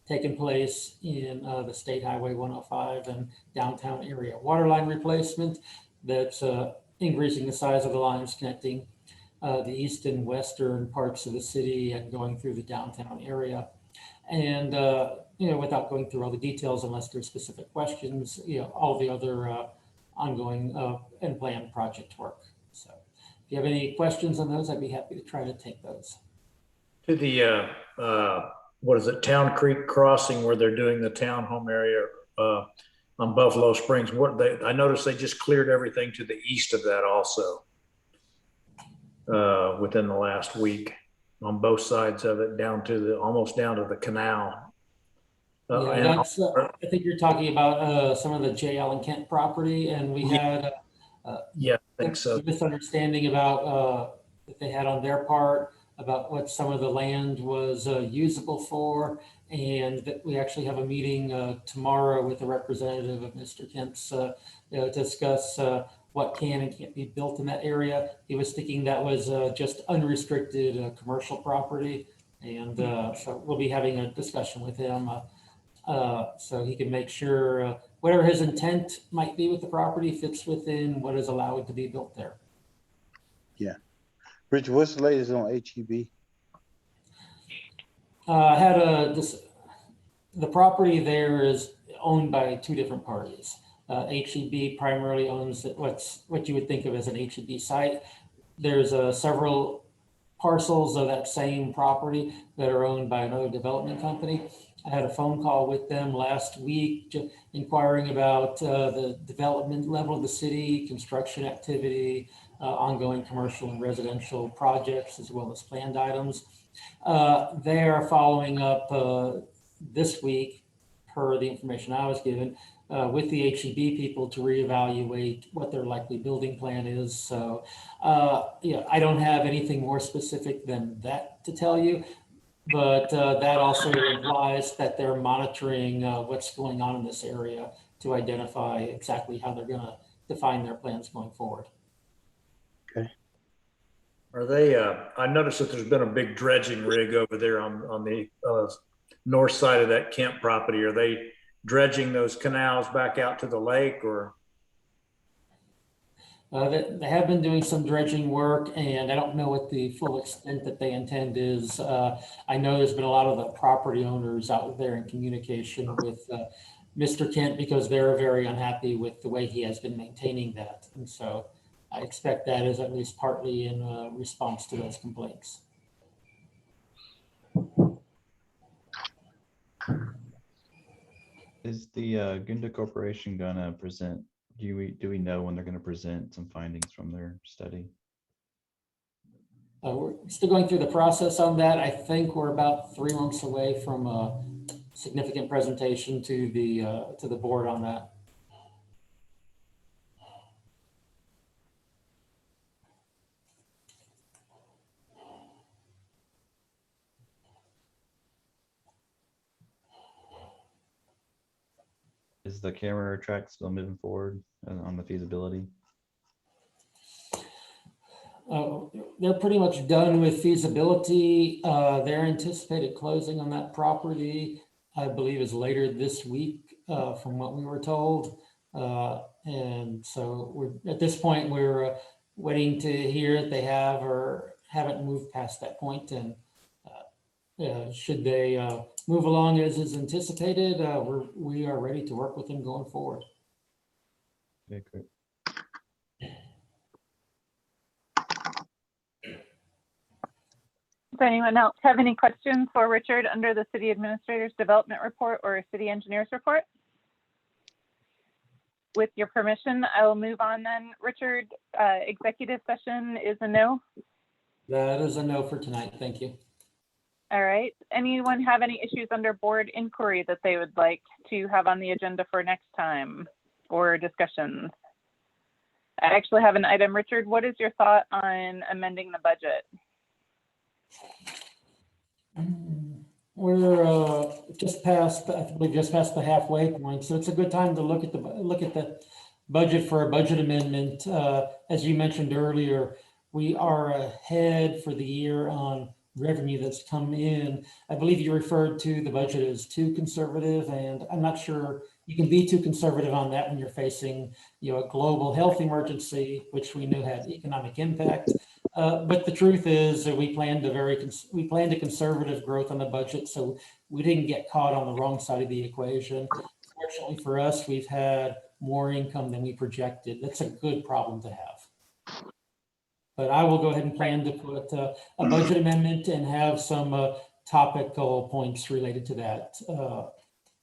taken place in the State Highway 105 and downtown area waterline replacement. That's increasing the size of the lines connecting the east and western parts of the city and going through the downtown area. And, without going through all the details, unless there's specific questions, all the other ongoing and planned project work. So if you have any questions on those, I'd be happy to try to take those. To the, what is it, Town Creek Crossing, where they're doing the townhome area on Buffalo Springs. I noticed they just cleared everything to the east of that also within the last week on both sides of it, down to almost down to the canal. I think you're talking about some of the J. Allen Kent property, and we had I think so. a misunderstanding about that they had on their part about what some of the land was usable for, and that we actually have a meeting tomorrow with a representative of Mr. Kent's to discuss what can and can't be built in that area. He was thinking that was just unrestricted commercial property. And so we'll be having a discussion with him so he can make sure whatever his intent might be with the property fits within what is allowed to be built there. Yeah. Rich, what's the latest on HEB? I had the property there is owned by 2 different parties. HEB primarily owns what you would think of as an HEB site. There's several parcels of that same property that are owned by another development company. I had a phone call with them last week inquiring about the development level of the city, construction activity, ongoing commercial and residential projects, as well as planned items. They are following up this week, per the information I was given, with the HEB people to reevaluate what their likely building plan is. So, I don't have anything more specific than that to tell you, but that also implies that they're monitoring what's going on in this area to identify exactly how they're going to define their plans going forward. Okay. Are they, I noticed that there's been a big dredging rig over there on the north side of that Kemp property. Are they dredging those canals back out to the lake, or? They have been doing some dredging work, and I don't know what the full extent that they intend is. I know there's been a lot of the property owners out there in communication with Mr. Kent because they're very unhappy with the way he has been maintaining that. And so I expect that is at least partly in response to those complaints. Is the Gunda Corporation gonna present? Do we know when they're going to present some findings from their study? We're still going through the process on that. I think we're about 3 months away from a significant presentation to the board on that. Is the camera track still moving forward on the feasibility? They're pretty much done with feasibility. Their anticipated closing on that property, I believe, is later this week, from what we were told. And so we're at this point, we're waiting to hear if they have or haven't moved past that point. And should they move along as is anticipated, we are ready to work with them going forward. Okay, great. Does anyone else have any questions for Richard under the city administrator's development report or city engineer's report? With your permission, I will move on then. Richard, executive session is a no. That is a no for tonight. Thank you. All right. Anyone have any issues under board inquiry that they would like to have on the agenda for next time or discussions? I actually have an item. Richard, what is your thought on amending the budget? We're just past, I believe, just past the halfway point, so it's a good time to look at the budget for a budget amendment. As you mentioned earlier, we are ahead for the year on revenue that's come in. I believe you referred to the budget as too conservative, and I'm not sure you can be too conservative on that when you're facing, a global health emergency, which we know had economic impact. But the truth is that we planned a conservative growth on the budget, so we didn't get caught on the wrong side of the equation. Fortunately for us, we've had more income than we projected. That's a good problem to have. But I will go ahead and plan to put a budget amendment and have some topical points related to that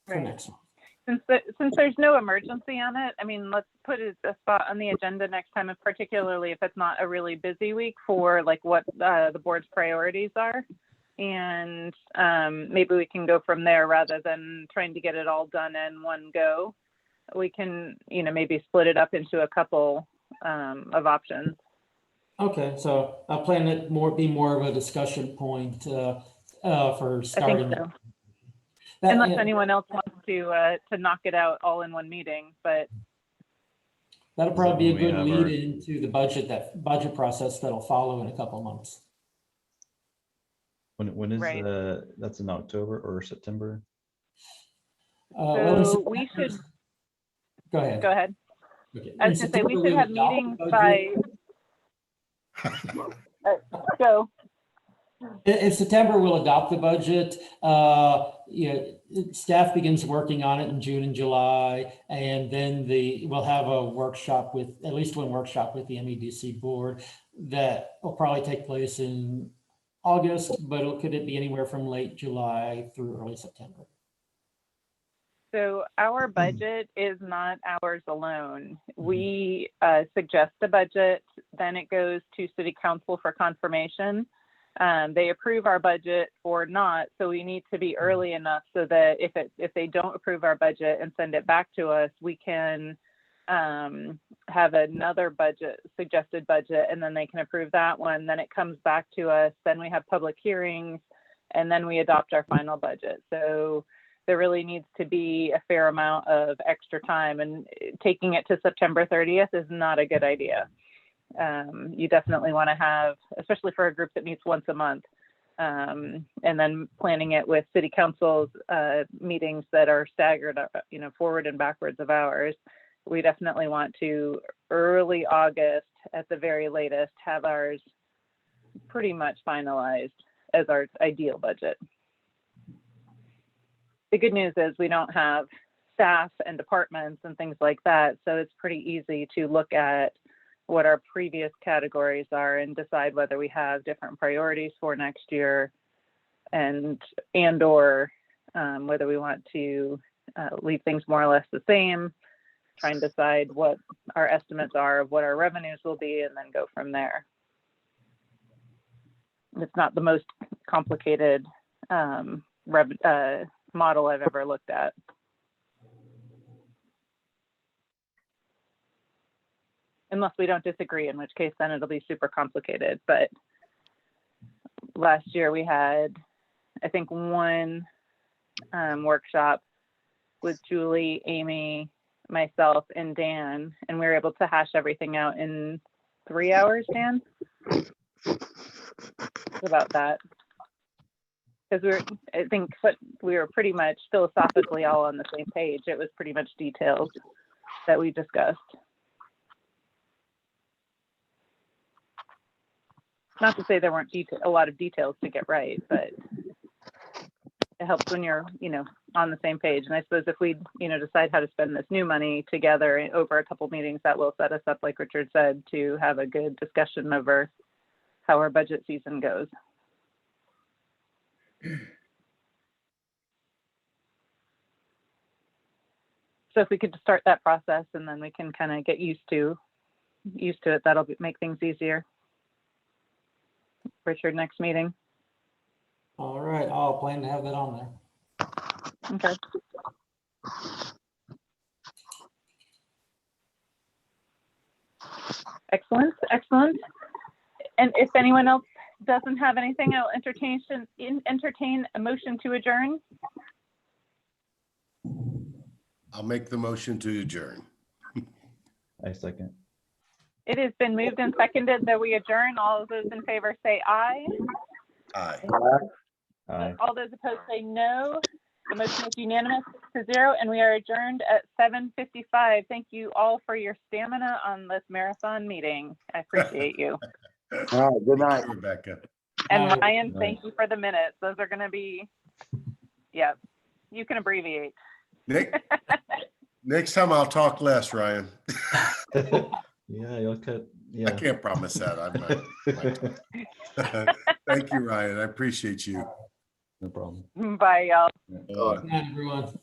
for next month. Since there's no emergency on it, I mean, let's put a spot on the agenda next time, and particularly if it's not a really busy week, for like what the board's priorities are. And maybe we can go from there rather than trying to get it all done in one go. We can, maybe split it up into a couple of options. Okay, so I'll plan it be more of a discussion point for starting. I think so. Unless anyone else wants to knock it out all in one meeting, but that'll probably be a good lead into the budget process that'll follow in a couple of months. When is right. That's in October or September? So we should go ahead. Go ahead. Okay. I was going to say we should have meetings by go. In September, we'll adopt the budget. Staff begins working on it in June and July, and then we'll have a workshop at least one workshop with the MEDC board that will probably take place in August, but could it be anywhere from late July through early September? So our budget is not ours alone. We suggest a budget, then it goes to City Council for confirmation. They approve our budget or not, so we need to be early enough so that if they don't approve our budget and send it back to us, we can have another suggested budget, and then they can approve that one. Then it comes back to us, then we have public hearings, and then we adopt our final budget. So there really needs to be a fair amount of extra time, and taking it to September 30th is not a good idea. You definitely want to have, especially for a group that meets once a month, and then planning it with City Council's meetings that are staggered, forward and backwards of ours. We definitely want to, early August at the very latest, have ours pretty much finalized as our ideal budget. The good news is we don't have staff and departments and things like that, so it's pretty easy to look at what our previous categories are and decide whether we have different priorities for next year, and or whether we want to leave things more or less the same, try and decide what our estimates are of what our revenues will be, and then go from there. It's not the most complicated model I've ever looked at. Unless we don't disagree, in which case then it'll be super complicated. But last year we had, I think, one workshop with Julie, Amy, myself, and Dan, and we were able to hash everything out in 3 hours, Dan? about that. Because I think we were pretty much philosophically all on the same page. It was pretty much details that we discussed. Not to say there weren't a lot of details to get right, but it helps when you're, on the same page. And I suppose if we, decide how to spend this new money together over a couple meetings, that will set us up, like Richard said, to have a good discussion over how our budget season goes. So if we could start that process and then we can kind of get used to it, that'll make things easier. Richard, next meeting. All right, I'll plan to have that on there. Okay. Excellent, excellent. And if anyone else doesn't have anything, I'll entertain a motion to adjourn. I'll make the motion to adjourn. I second. It has been moved and seconded that we adjourn. All of those in favor say aye. Aye. Aye. All those opposed say no. The motion is unanimous 6-0, and we are adjourned at 7:55. Thank you all for your stamina on this marathon meeting. I appreciate you. All right, good night. Rebecca. And Aye. Ryan, thank you for the minutes. Those are going to be, yeah, you can abbreviate. Next time I'll talk less, Ryan. Yeah, you'll cut. I Yeah. can't promise that. Thank you, Ryan. I appreciate you. No problem. Bye, y'all. Bye. Good night, everyone.